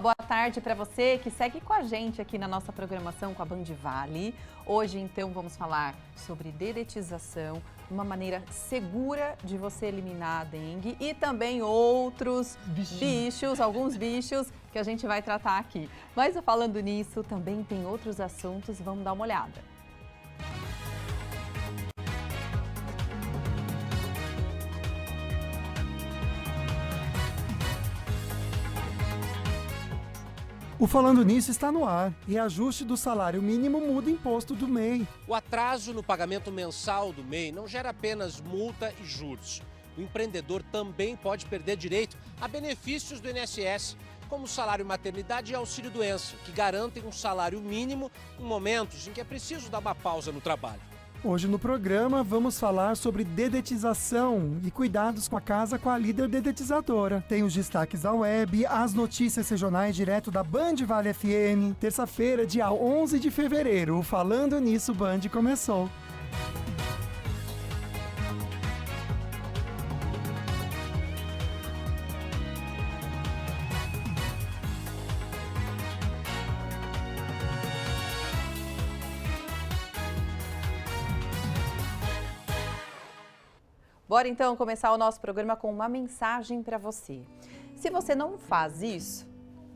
Boa tarde para você que segue com a gente aqui na nossa programação com a Band Vale. Hoje, então, vamos falar sobre dedetização, uma maneira segura de você eliminar a dengue e também outros bichos, alguns bichos que a gente vai tratar aqui. Mas falando nisso, também tem outros assuntos, vamos dar uma olhada. O Falando Nisso está no ar. Reajuste do salário mínimo muda o imposto do MEI. O atraso no pagamento mensal do MEI não gera apenas multa e juros. O empreendedor também pode perder direito a benefícios do INSS, como o salário maternidade e auxílio-doença, que garantem um salário mínimo em momentos em que é preciso dar uma pausa no trabalho. Hoje no programa vamos falar sobre dedetização e cuidados com a casa com a líder dedetizadora. Tem os destaques da web, as notícias regionais direto da Band Vale FM. Terça-feira, dia 11 de fevereiro, o Falando Nisso Band começou. Bora então começar o nosso programa com uma mensagem para você. Se você não faz isso,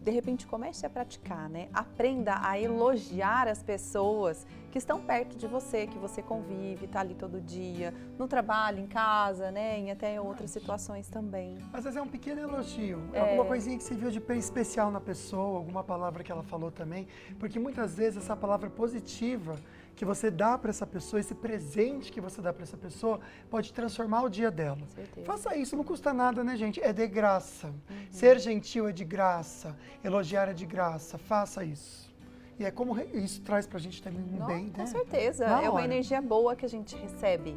de repente comece a praticar, né? Aprenda a elogiar as pessoas que estão perto de você, que você convive, tá ali todo dia, no trabalho, em casa, né? E até em outras situações também. Às vezes é um pequeno elogio, alguma coisinha que você viu de especial na pessoa, alguma palavra que ela falou também, porque muitas vezes essa palavra positiva que você dá para essa pessoa, esse presente que você dá para essa pessoa, pode transformar o dia dela. Faça isso, não custa nada, né, gente? É de graça. Ser gentil é de graça, elogiar é de graça, faça isso. E é como isso traz pra gente também um bem, né? Com certeza, é uma energia boa que a gente recebe,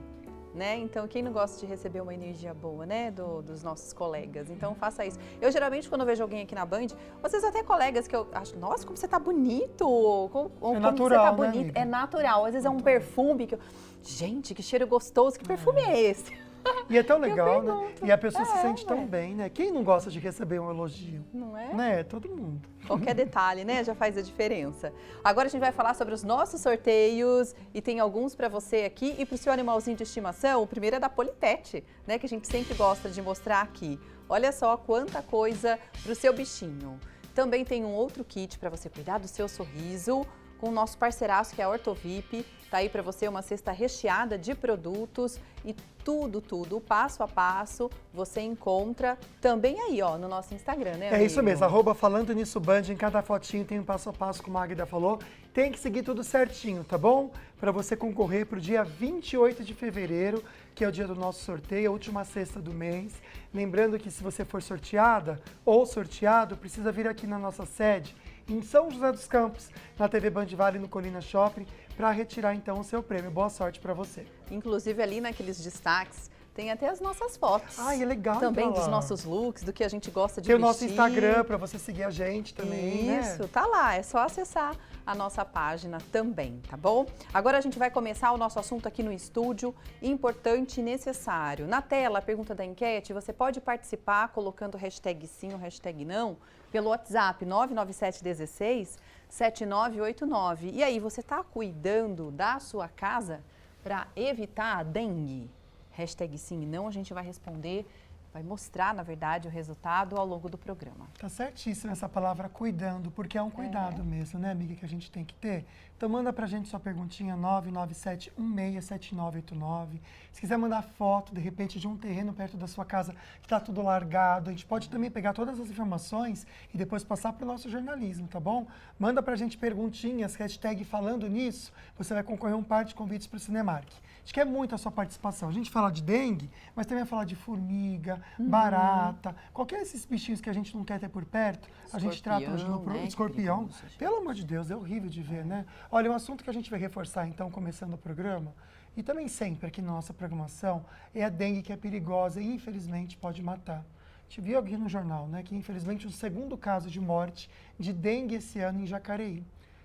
né? Então, quem não gosta de receber uma energia boa, né, dos nossos colegas? Então, faça isso. Eu, geralmente, quando eu vejo alguém aqui na Band, às vezes até colegas que eu acho, nossa, como você tá bonito! Como natural, você tá bonito. Né, amiga? É natural. Às vezes é um perfume que eu... Gente, que cheiro gostoso, que perfume é esse? E é tão legal, né? E a pessoa se sente tão bem, né? Quem não gosta de receber um elogio? Não é? Né? Todo mundo. Qualquer detalhe, né? Já faz a diferença. Agora a gente vai falar sobre os nossos sorteios e tem alguns para você aqui e para o seu animalzinho de estimação. O primeiro é da Politete, né? Que a gente sempre gosta de mostrar aqui. Olha só quanta coisa para o seu bichinho. Também tem um outro kit para você cuidar do seu sorriso com o nosso parceiraço que é a Ortovip. Tá aí para você uma cesta recheada de produtos e tudo, o passo a passo, você encontra também aí, ó, no nosso Instagram, né, amigo? É isso mesmo, @Falando Nisso Band, em cada fotinho tem um passo a passo, como a Magda falou. Tem que seguir tudo certinho, tá bom? Para você concorrer pro dia 28 de fevereiro, que é o dia do nosso sorteio, a última sexta do mês. Lembrando que se você for sorteada ou sorteado, precisa vir aqui na nossa sede, em São José dos Campos, na TV Band Vale, no Colina Shopping, para retirar então o seu prêmio. Boa sorte para você. Inclusive ali naqueles destaques tem até as nossas fotos. Ah, é legal. Também dos nossos looks, do que a gente gosta de vestir. Tem o nosso Instagram para você seguir a gente também, Isso, né? Tá lá, é só acessar a nossa página também, tá bom? Agora a gente vai começar o nosso assunto aqui no estúdio, importante e necessário. Na tela, a pergunta da enquete, você pode participar colocando hashtag sim ou hashtag não pelo WhatsApp 99716 7989. E aí, você está cuidando da sua casa para evitar a dengue? Hashtag sim e não, a gente vai responder, vai mostrar, na verdade, o resultado ao longo do programa. Tá certíssima essa palavra cuidando, porque é um cuidado mesmo, né, amiga, que a gente tem que ter. Então manda pra gente sua perguntinha 997167989. Se quiser mandar foto, de repente, de um terreno perto da sua casa que tá tudo largado, a gente pode também pegar todas as informações e depois passar pro nosso jornalismo, tá bom? Manda pra gente perguntinhas, hashtag Falando Nisso, você vai concorrer a um par de convites pro Cinemark. A gente quer muito a sua participação. A gente fala de dengue, mas também vai falar de formiga, barata, qualquer desses bichinhos que a gente não quer ter por perto, a gente trata hoje no programa. Escorpião. Pelo amor de Deus, é horrível de ver, né? Olha, um assunto que a gente vai reforçar, então, começando o programa, e também sempre aqui na nossa programação, é a dengue, que é perigosa e, infelizmente, pode matar. A gente viu aqui no jornal, né, que, infelizmente, o segundo caso de morte de dengue esse ano em Jacareí.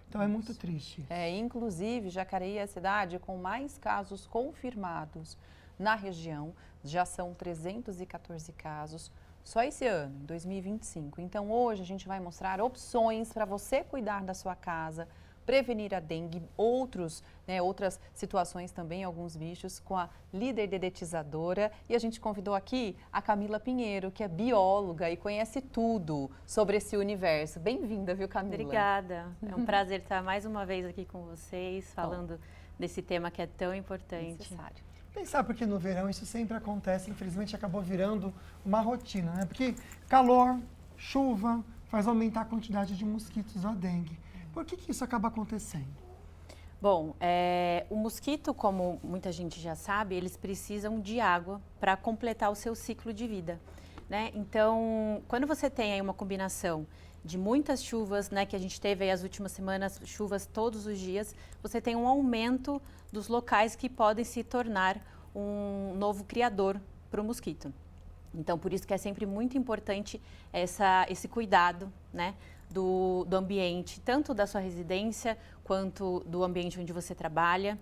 Então é muito triste. Inclusive, Jacareí é a cidade com mais casos confirmados na região. Já são 314 casos, só esse ano, 2025. Então, hoje a gente vai mostrar opções para você cuidar da sua casa, prevenir a dengue, outras situações também, alguns bichos, com a líder dedetizadora. E a gente convidou aqui a Camila Pinheiro, que é bióloga e conhece tudo sobre esse universo. Bem-vinda, viu, Camila? Obrigada. É um prazer estar mais uma vez aqui com vocês, falando desse tema que é tão importante. Necessário. Pensar porque no verão isso sempre acontece, infelizmente acabou virando uma rotina, né? Porque calor, chuva, faz aumentar a quantidade de mosquitos da dengue. Por que isso acaba acontecendo? Bom, o mosquito, como muita gente já sabe, eles precisam de água para completar o seu ciclo de vida, né? Então, quando você tem aí uma combinação de muitas chuvas, né, que a gente teve aí as últimas semanas, chuvas todos os dias, você tem um aumento dos locais que podem se tornar um novo criador para o mosquito. Então, por isso que é sempre muito importante esse cuidado, né, do ambiente, tanto da sua residência quanto do ambiente onde você trabalha.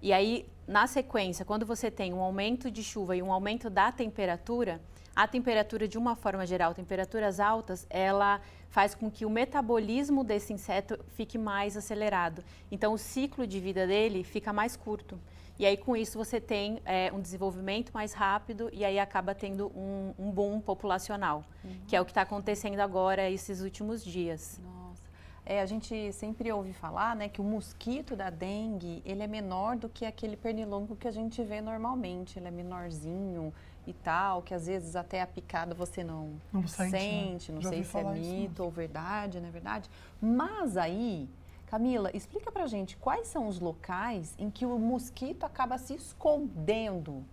E aí, na sequência, quando você tem um aumento de chuva e um aumento da temperatura, a temperatura, de uma forma geral, temperaturas altas, ela faz com que o metabolismo desse inseto fique mais acelerado. Então, o ciclo de vida dele fica mais curto. E aí, com isso, você tem um desenvolvimento mais rápido e aí acaba tendo um boom populacional, que é o que está acontecendo agora esses últimos dias. Nossa. A gente sempre ouve falar, né, que o mosquito da dengue, ele é menor do que aquele pernilongo que a gente vê normalmente. Ele é menorzinho e tal, que às vezes até a picada você não sente, né? Não sei se é mito ou verdade, não é verdade? Mas aí, Camila, explica pra gente quais são os locais em que o mosquito acaba se escondendo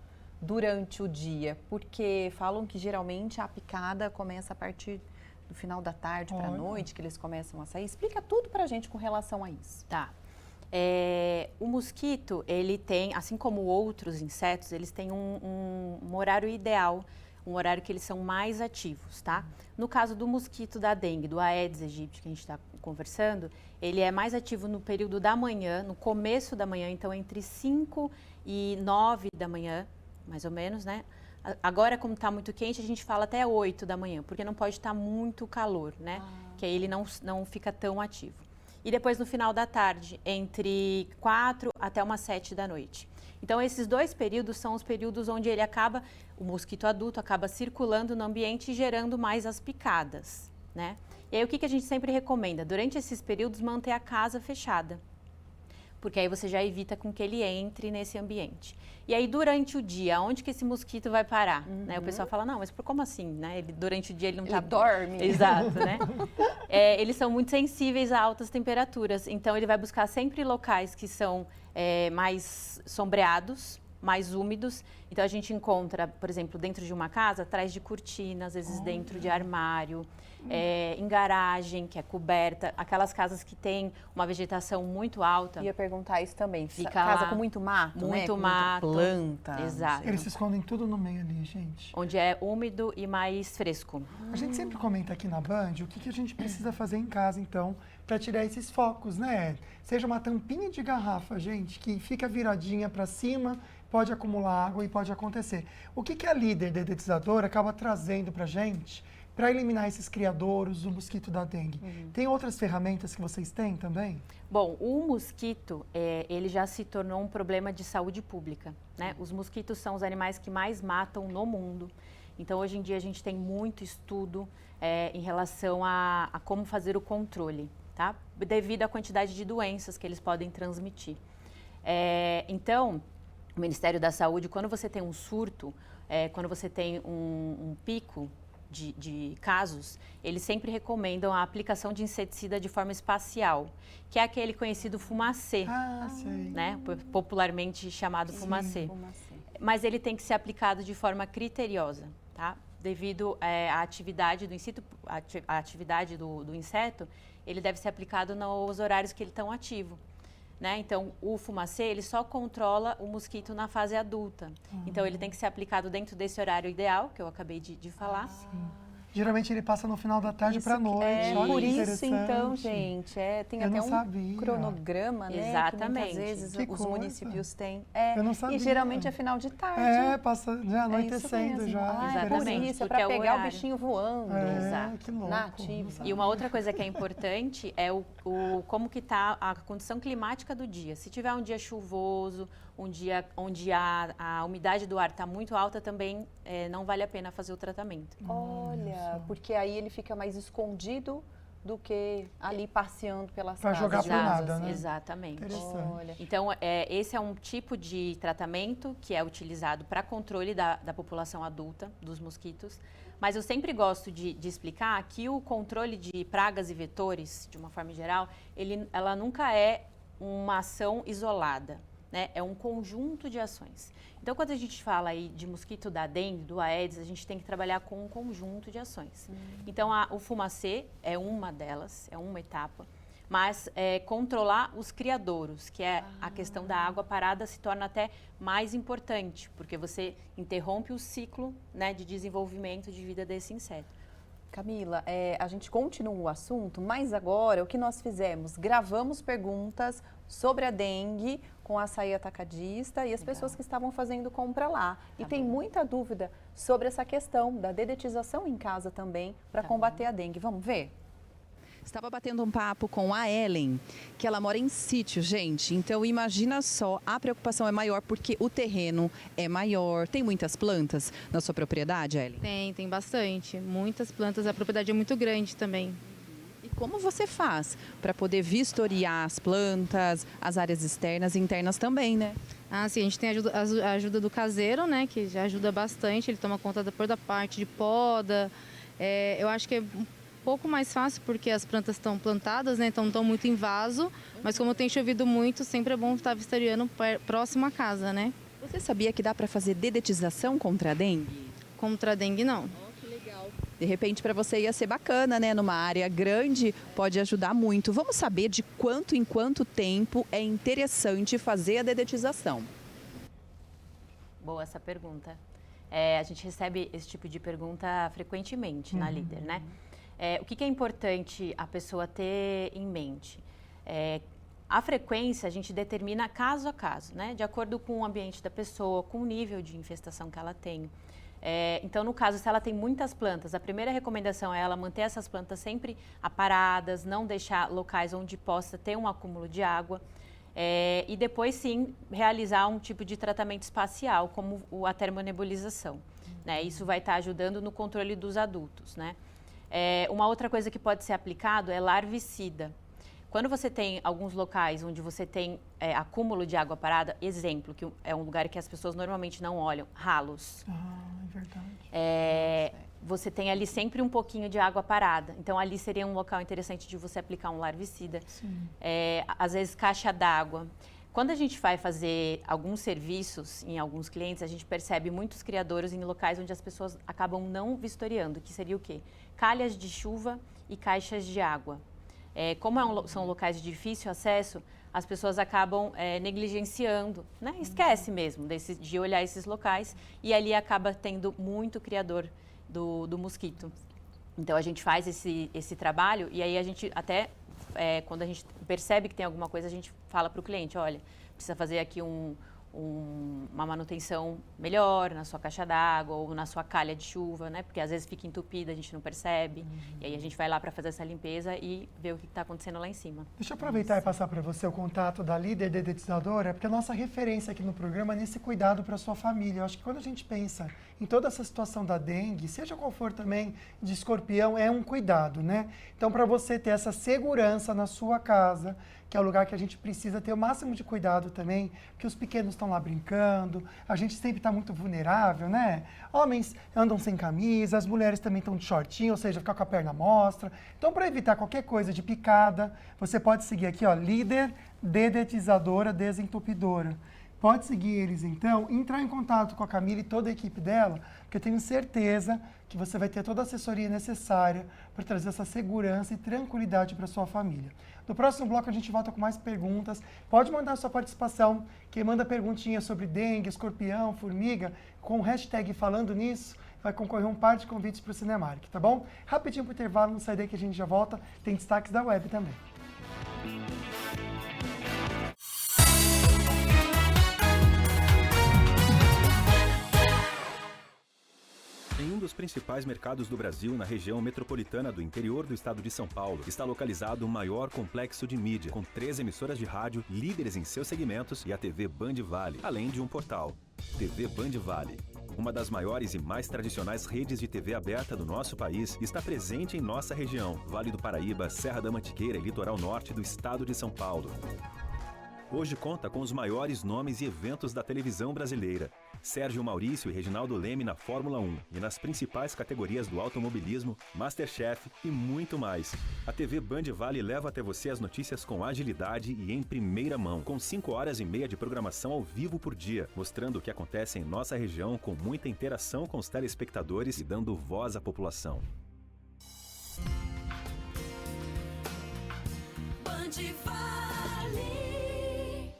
durante o dia, porque falam que geralmente a picada começa a partir do final da tarde para a noite, que eles começam a sair. Explica tudo pra gente com relação a isso. Tá. O mosquito, ele tem, assim como outros insetos, eles têm um horário ideal, um horário que eles são mais ativos, tá? No caso do mosquito da dengue, do Aedes aegypti, que a gente está conversando, ele é mais ativo no período da manhã, no começo da manhã, então entre 5 e 9 da manhã, mais ou menos, né? Agora, como está muito quente, a gente fala até 8 da manhã, porque não pode estar muito calor, né? Que aí ele não fica tão ativo. E depois, no final da tarde, entre 4 até umas 7 da noite. Então, esses dois períodos são os períodos onde o mosquito adulto acaba circulando no ambiente e gerando mais as picadas, né? E aí, o que a gente sempre recomenda? Durante esses períodos, manter a casa fechada, porque aí você já evita com que ele entre nesse ambiente. E aí, durante o dia, onde que esse mosquito vai parar? Né? O pessoal fala, não, mas como assim? Né? Durante o dia ele não está... Ele dorme. Exato, né? Eles são muito sensíveis a altas temperaturas, então ele vai buscar sempre locais que são mais sombreados, mais úmidos. Então, a gente encontra, por exemplo, dentro de uma casa, atrás de cortina, às vezes dentro de armário, em garagem, que é coberta, aquelas casas que têm uma vegetação muito alta. Ia perguntar isso também. Fica casa lá, com muito mato, muito né? mato, com muita planta. Exato. Eles se escondem tudo no meio ali, gente. Onde é úmido e mais fresco. A gente sempre comenta aqui na Band o que a gente precisa fazer em casa, então, para tirar esses focos, né? Seja uma tampinha de garrafa, gente, que fica viradinha para cima, pode acumular água e pode acontecer. O que a líder dedetizadora acaba trazendo para a gente para eliminar esses criadouros, o mosquito da dengue? Tem outras ferramentas que vocês têm também? Bom, o mosquito, ele já se tornou um problema de saúde pública, né? Os mosquitos são os animais que mais matam no mundo. Então, hoje em dia, a gente tem muito estudo em relação a como fazer o controle, tá? Devido à quantidade de doenças que eles podem transmitir. Então, o Ministério da Saúde, quando você tem um surto, quando você tem um pico de casos, eles sempre recomendam a aplicação de inseticida de forma espacial, que é aquele conhecido fumacê, né? Popularmente chamado fumacê. Mas ele tem que ser aplicado de forma criteriosa, tá? Devido à atividade do inseto, a atividade do inseto, ele deve ser aplicado nos horários que ele está ativo. Né? Então, o fumacê, ele só controla o mosquito na fase adulta. Então, ele tem que ser aplicado dentro desse horário ideal, que eu acabei de falar. Geralmente ele passa no final da tarde para noite. Olha por que isso, então, interessante. gente, tem Eu até não um sabia. cronograma, né? Exatamente. Que muitas vezes Que os coisa. municípios têm. Eu não sabia. E geralmente é final de tarde. Passa já anoitecendo já. Por Exatamente. isso, é Porque para é o pegar o horário. bichinho voando. Exato. Que louco. Na ativa. Não sabia. E uma outra coisa que é importante é como que está a condição climática do dia. Se tiver um dia chuvoso, um dia onde a umidade do ar está muito alta, também não vale a pena fazer o tratamento. Olha, porque aí ele fica mais escondido do que ali passeando pelas Pra casas. jogar por nada, né? Exatamente. Interessante. Olha. Então, esse é um tipo de tratamento que é utilizado para controle da população adulta dos mosquitos. Mas eu sempre gosto de explicar que o controle de pragas e vetores, de uma forma geral, ela nunca é uma ação isolada, né? É um conjunto de ações. Então, quando a gente fala aí de mosquito da dengue, do Aedes, a gente tem que trabalhar com um conjunto de ações. Então, o fumacê é uma delas, é uma etapa. Mas controlar os criadouros, que é a questão da água parada, se torna até mais importante, porque você interrompe o ciclo, né, de desenvolvimento de vida desse inseto. Camila, a gente continua o assunto, mas agora o que nós fizemos? Gravamos perguntas sobre a dengue com a açaí atacadista e as pessoas que estavam fazendo compra lá. E tem muita dúvida sobre essa questão da dedetização em casa também para combater a dengue. Vamos ver? Estava batendo um papo com a Ellen, que ela mora em sítio, gente. Então, imagina só, a preocupação é maior porque o terreno é maior. Tem muitas plantas na sua propriedade, Ellen? Tem bastante. Muitas plantas, a propriedade é muito grande também. E como você faz para poder vistoriar as plantas, as áreas externas e internas também, né? Ah, sim, a gente tem a ajuda do caseiro, né, que já ajuda bastante. Ele toma conta da parte de poda. Eu acho que é um pouco mais fácil porque as plantas estão plantadas, né, então não estão muito em vaso. Mas como tem chovido muito, sempre é bom estar vistoriando próximo à casa, né? Você sabia que dá para fazer dedetização contra a dengue? Contra a dengue, não. De repente, para você ia ser bacana, né? Numa área grande, pode ajudar muito. Vamos saber de quanto em quanto tempo é interessante fazer a dedetização. Boa essa pergunta. A gente recebe esse tipo de pergunta frequentemente na Líder, né? O que é importante a pessoa ter em mente? A frequência a gente determina caso a caso, né? De acordo com o ambiente da pessoa, com o nível de infestação que ela tem. Então, no caso, se ela tem muitas plantas, a primeira recomendação é ela manter essas plantas sempre aparadas, não deixar locais onde possa ter um acúmulo de água. E depois, sim, realizar um tipo de tratamento espacial, como a termonebulização, né? Isso vai estar ajudando no controle dos adultos, né? Uma outra coisa que pode ser aplicado é larvicida. Quando você tem alguns locais onde você tem acúmulo de água parada, exemplo, que é um lugar que as pessoas normalmente não olham, ralos. É verdade. Você tem ali sempre um pouquinho de água parada. Então, ali seria um local interessante de você aplicar um larvicida. Às vezes, caixa d'água. Quando a gente vai fazer alguns serviços em alguns clientes, a gente percebe muitos criadouros em locais onde as pessoas acabam não vistoriando, que seria o quê? Calhas de chuva e caixas de água. Como são locais de difícil acesso, as pessoas acabam negligenciando, né? Esquece mesmo de olhar esses locais e ali acaba tendo muito criador do mosquito. Então, a gente faz esse trabalho e aí a gente até, quando a gente percebe que tem alguma coisa, a gente fala para o cliente, olha, precisa fazer aqui uma manutenção melhor na sua caixa d'água ou na sua calha de chuva, né? Porque às vezes fica entupida, a gente não percebe. E aí a gente vai lá para fazer essa limpeza e ver o que está acontecendo lá em cima. Deixa eu aproveitar e passar para você o contato da Líder Dedetizadora, porque a nossa referência aqui no programa é nesse cuidado para a sua família. Eu acho que quando a gente pensa em toda essa situação da dengue, seja qual for também de escorpião, é um cuidado, né? Então, para você ter essa segurança na sua casa, que é o lugar que a gente precisa ter o máximo de cuidado também, porque os pequenos estão lá brincando, a gente sempre está muito vulnerável, né? Homens andam sem camisa, as mulheres também estão de shortinho, ou seja, ficar com a perna à mostra. Então, para evitar qualquer coisa de picada, você pode seguir aqui, ó, Líder Dedetizadora Desentupidora. Pode seguir eles, então, entrar em contato com a Camila e toda a equipe dela, porque eu tenho certeza que você vai ter toda a assessoria necessária para trazer essa segurança e tranquilidade para sua família. No próximo bloco a gente volta com mais perguntas. Pode mandar sua participação. Quem manda perguntinha sobre dengue, escorpião, formiga, com o hashtag falando nisso, vai concorrer um par de convites para o Cinemark, tá bom? Rapidinho pro intervalo, não sai daí que a gente já volta. Tem destaques da web também. Em um dos principais mercados do Brasil, na região metropolitana do interior do estado de São Paulo, está localizado o maior complexo de mídia, com 3 emissoras de rádio, líderes em seus segmentos, e a TV Band Vale, além de um portal. TV Band Vale, uma das maiores e mais tradicionais redes de TV aberta do nosso país, está presente em nossa região, Vale do Paraíba, Serra da Mantiqueira e litoral norte do estado de São Paulo. Hoje conta com os maiores nomes e eventos da televisão brasileira. Sérgio Maurício e Reginaldo Leme na Fórmula 1 e nas principais categorias do automobilismo, MasterChef e muito mais. A TV Band Vale leva até você as notícias com agilidade e em primeira mão, com 5 horas e meia de programação ao vivo por dia, mostrando o que acontece em nossa região com muita interação com os telespectadores e dando voz à população. Band Vale.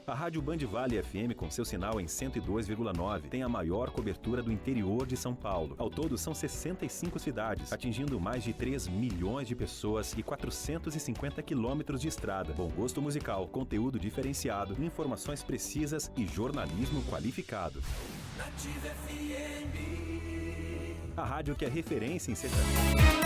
A Rádio Band Vale FM, com seu sinal em 102,9, tem a maior cobertura do interior de São Paulo. Ao todo, são 65 cidades, atingindo mais de 3 milhões de pessoas e 450 quilômetros de estrada. Bom gosto musical, conteúdo diferenciado, informações precisas e jornalismo qualificado. Nativa FM. A rádio que é referência em sertanejo.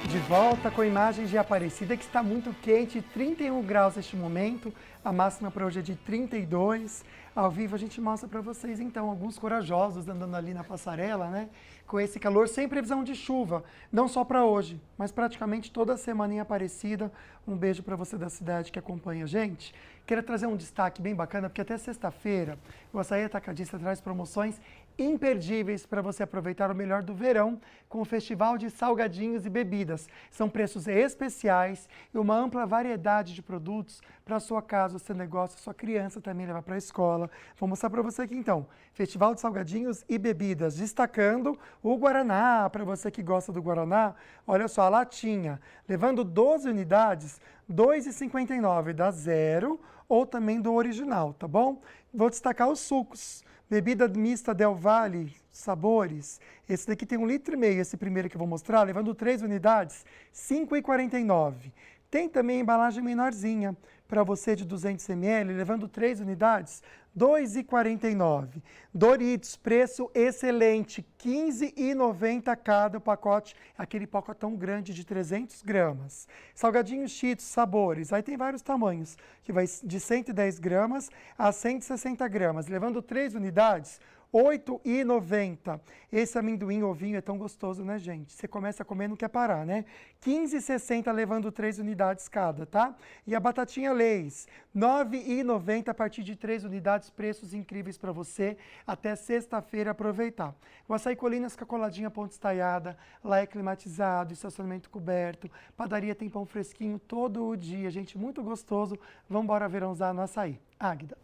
De volta com imagens de Aparecida, que está muito quente, 31 graus neste momento, a máxima para hoje é de 32. Ao vivo a gente mostra para vocês, então, alguns corajosos andando ali na passarela, né? Com esse calor, sem previsão de chuva, não só para hoje, mas praticamente toda semana em Aparecida. Um beijo para você da cidade que acompanha a gente. Quero trazer um destaque bem bacana, porque até sexta-feira o Açaí Atacadista traz promoções imperdíveis para você aproveitar o melhor do verão com o Festival de Salgadinhos e Bebidas. São preços especiais e uma ampla variedade de produtos para a sua casa, seu negócio, sua criança também levar para a escola. Vou mostrar para você aqui então, Festival de Salgadinhos e Bebidas, destacando o Guaraná, para você que gosta do Guaraná, olha só, a latinha, levando 12 unidades, R$ 2,59, dá zero, ou também do original, tá bom? Vou destacar os sucos. Bebida mista Del Valle, sabores. Esse daqui tem 1,5 litro, esse primeiro que eu vou mostrar, levando 3 unidades, R$ 5,49. Tem também a embalagem menorzinha, para você de 200 ml, levando 3 unidades, R$ 2,49. Doritos, preço excelente, R$ 15,90 cada pacote, aquele pacotão grande de 300 gramas. Salgadinhos Cheetos, sabores, aí tem vários tamanhos, que vai de 110 gramas a 160 gramas, levando 3 unidades, R$ 8,90. Esse amendoim ovinho é tão gostoso, né, gente? Você começa a comer, não quer parar, né? R$ 15,60 levando 3 unidades cada, tá? E a batatinha Lay's, R$ 9,90 a partir de 3 unidades, preços incríveis para você até sexta-feira aproveitar. O Açaí Colinas com a coladinha ponta estaiada, lá é climatizado, estacionamento coberto, padaria tem pão fresquinho todo o dia, gente, muito gostoso. Vamos embora verãozar no Açaí. Águida.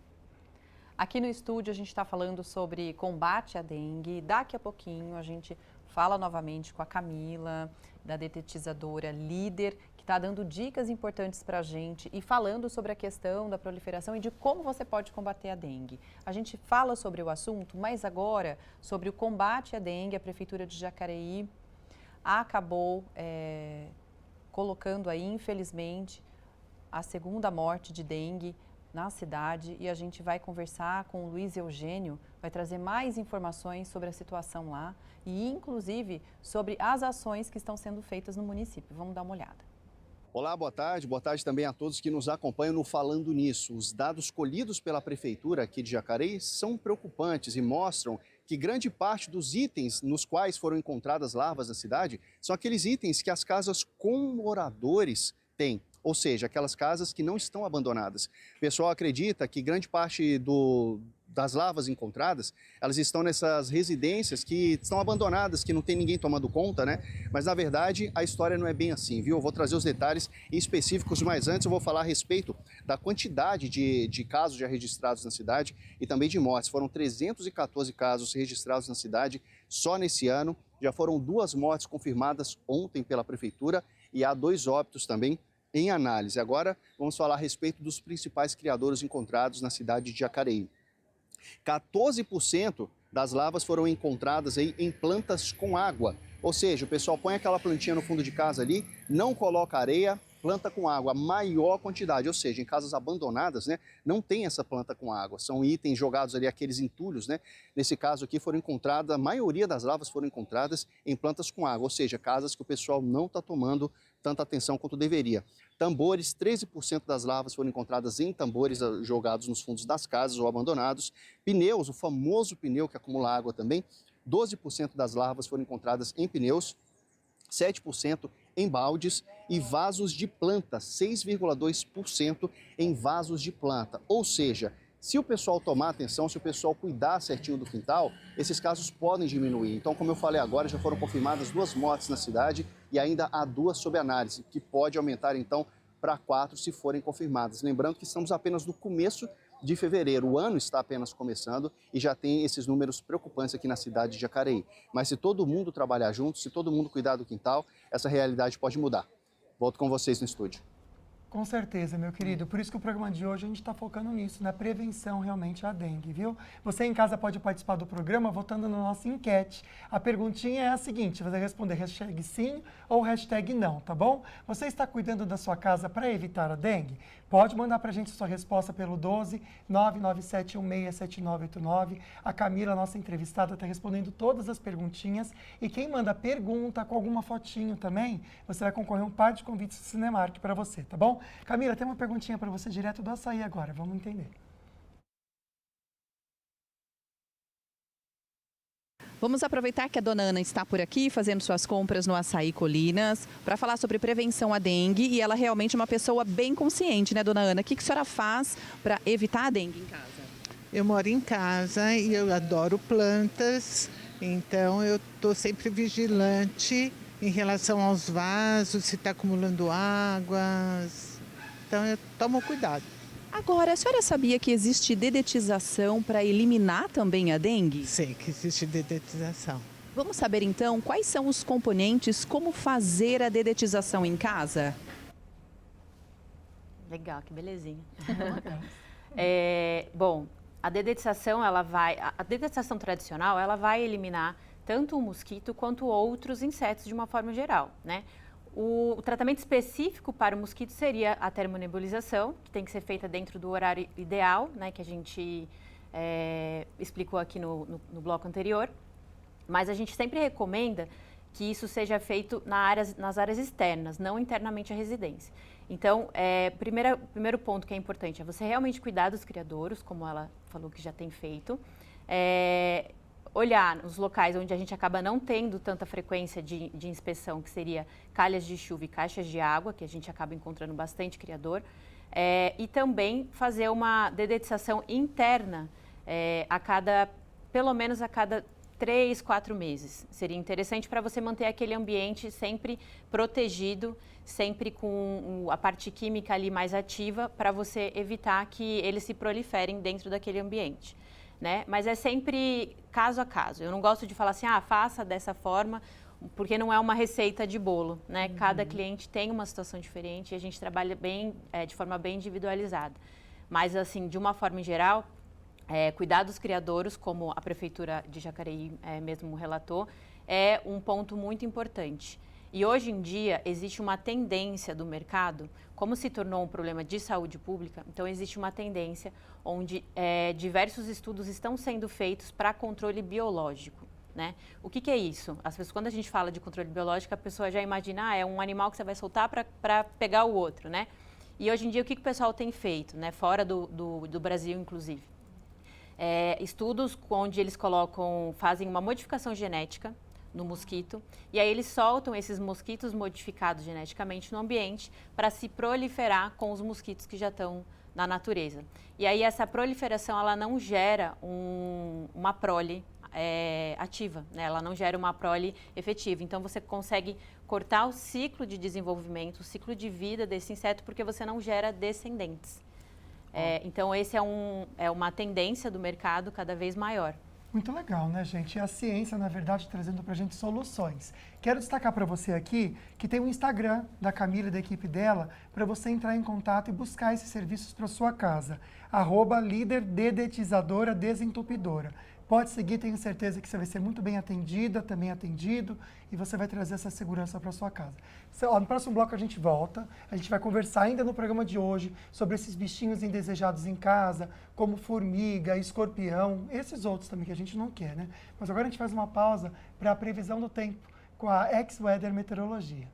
Aqui no estúdio a gente está falando sobre combate à dengue. Daqui a pouquinho a gente fala novamente com a Camila, da detetizadora líder, que está dando dicas importantes para a gente e falando sobre a questão da proliferação e de como você pode combater a dengue. A gente fala sobre o assunto, mas agora sobre o combate à dengue. A Prefeitura de Jacareí acabou colocando aí, infelizmente, a segunda morte de dengue na cidade, e a gente vai conversar com o Luiz Eugênio, vai trazer mais informações sobre a situação lá e, inclusive, sobre as ações que estão sendo feitas no município. Vamos dar uma olhada. Olá, boa tarde também a todos que nos acompanham no Falando Nisso. Os dados colhidos pela Prefeitura aqui de Jacareí são preocupantes e mostram que grande parte dos itens nos quais foram encontradas larvas na cidade são aqueles itens que as casas com moradores têm. Ou seja, aquelas casas que não estão abandonadas. O pessoal acredita que grande parte das larvas encontradas, elas estão nessas residências que estão abandonadas, que não tem ninguém tomando conta, né? Mas, na verdade, a história não é bem assim, viu? Eu vou trazer os detalhes específicos, mas antes eu vou falar a respeito da quantidade de casos já registrados na cidade e também de mortes. Foram 314 casos registrados na cidade só nesse ano. Já foram 2 mortes confirmadas ontem pela Prefeitura e há 2 óbitos também em análise. Agora, vamos falar a respeito dos principais criadouros encontrados na cidade de Jacareí. 14% das larvas foram encontradas aí em plantas com água. Ou seja, o pessoal põe aquela plantinha no fundo de casa ali, não coloca areia, planta com água, maior quantidade. Ou seja, em casas abandonadas, né, não tem essa planta com água. São itens jogados ali, aqueles entulhos, né? Nesse caso aqui foram encontradas, a maioria das larvas foram encontradas em plantas com água. Ou seja, casas que o pessoal não está tomando tanta atenção quanto deveria. Tambores, 13% das larvas foram encontradas em tambores jogados nos fundos das casas ou abandonados. Pneus, o famoso pneu que acumula água também, 12% das larvas foram encontradas em pneus, 7% em baldes e vasos de planta, 6,2% em vasos de planta. Ou seja, se o pessoal tomar atenção, se o pessoal cuidar certinho do quintal, esses casos podem diminuir. Então, como eu falei agora, já foram confirmadas 2 mortes na cidade e ainda há 2 sob análise, que pode aumentar então para 4 se forem confirmadas. Lembrando que estamos apenas no começo de fevereiro, o ano está apenas começando e já tem esses números preocupantes aqui na cidade de Jacareí. Mas se todo mundo trabalhar junto, se todo mundo cuidar do quintal, essa realidade pode mudar. Volto com vocês no estúdio. Com certeza, meu querido. Por isso que o programa de hoje a gente está focando nisso, na prevenção realmente à dengue, viu? Você em casa pode participar do programa votando na nossa enquete. A perguntinha é a seguinte, você vai responder hashtag sim ou hashtag não, tá bom? Você está cuidando da sua casa para evitar a dengue? Pode mandar para a gente sua resposta pelo 12 997167989. A Camila, nossa entrevistada, está respondendo todas as perguntinhas. E quem manda pergunta com alguma fotinho também, você vai concorrer a um par de convites do Cinemark para você, tá bom? Camila, tem uma perguntinha para você direto do açaí agora, vamos entender. Vamos aproveitar que a dona Ana está por aqui fazendo suas compras no Açaí Colinas para falar sobre prevenção à dengue e ela realmente é uma pessoa bem consciente, né, dona Ana? O que a senhora faz para evitar a dengue em casa? Eu moro em casa e eu adoro plantas, então eu estou sempre vigilante em relação aos vasos, se está acumulando águas, então eu tomo cuidado. Agora, a senhora sabia que existe dedetização para eliminar também a dengue? Sei que existe dedetização. Vamos saber então quais são os componentes, como fazer a dedetização em casa? Legal, que belezinha. Bom, a dedetização, a dedetização tradicional, ela vai eliminar tanto o mosquito quanto outros insetos de uma forma geral, né? O tratamento específico para o mosquito seria a termonebulização, que tem que ser feita dentro do horário ideal, né, que a gente explicou aqui no bloco anterior. Mas a gente sempre recomenda que isso seja feito nas áreas externas, não internamente à residência. Então, primeiro ponto que é importante é você realmente cuidar dos criadouros, como ela falou que já tem feito. Olhar nos locais onde a gente acaba não tendo tanta frequência de inspeção, que seria calhas de chuva e caixas de água, que a gente acaba encontrando bastante criador, e também fazer uma dedetização interna pelo menos a cada 3, 4 meses. Seria interessante para você manter aquele ambiente sempre protegido, sempre com a parte química ali mais ativa, para você evitar que eles se proliferem dentro daquele ambiente. Né? Mas é sempre caso a caso. Eu não gosto de falar assim, faça dessa forma, porque não é uma receita de bolo, né? Cada cliente tem uma situação diferente e a gente trabalha de forma bem individualizada. Mas, assim, de uma forma em geral, cuidar dos criadouros, como a Prefeitura de Jacareí mesmo relatou, é um ponto muito importante. E hoje em dia existe uma tendência do mercado, como se tornou um problema de saúde pública, então existe uma tendência onde diversos estudos estão sendo feitos para controle biológico, né? O que é isso? As pessoas, quando a gente fala de controle biológico, a pessoa já imagina, é um animal que você vai soltar para pegar o outro, né? E hoje em dia o que o pessoal tem feito, né? Fora do Brasil, inclusive? Estudos onde eles fazem uma modificação genética no mosquito, e aí eles soltam esses mosquitos modificados geneticamente no ambiente para se proliferar com os mosquitos que já estão na natureza. E aí essa proliferação, ela não gera uma prole ativa, né? Ela não gera uma prole efetiva. Então você consegue cortar o ciclo de desenvolvimento, o ciclo de vida desse inseto, porque você não gera descendentes. Então esse é uma tendência do mercado cada vez maior. Muito legal, né, gente? E a ciência, na verdade, trazendo pra gente soluções. Quero destacar para você aqui que tem o Instagram da Camila e da equipe dela para você entrar em contato e buscar esses serviços para sua casa. @líderdedetizadora desentupidora. Pode seguir, tenho certeza que você vai ser muito bem atendida, também atendido, e você vai trazer essa segurança para sua casa. No próximo bloco a gente volta, a gente vai conversar ainda no programa de hoje sobre esses bichinhos indesejados em casa, como formiga, escorpião, esses outros também que a gente não quer, né? Mas agora a gente faz uma pausa para a previsão do tempo com a X-Weather Meteorologia.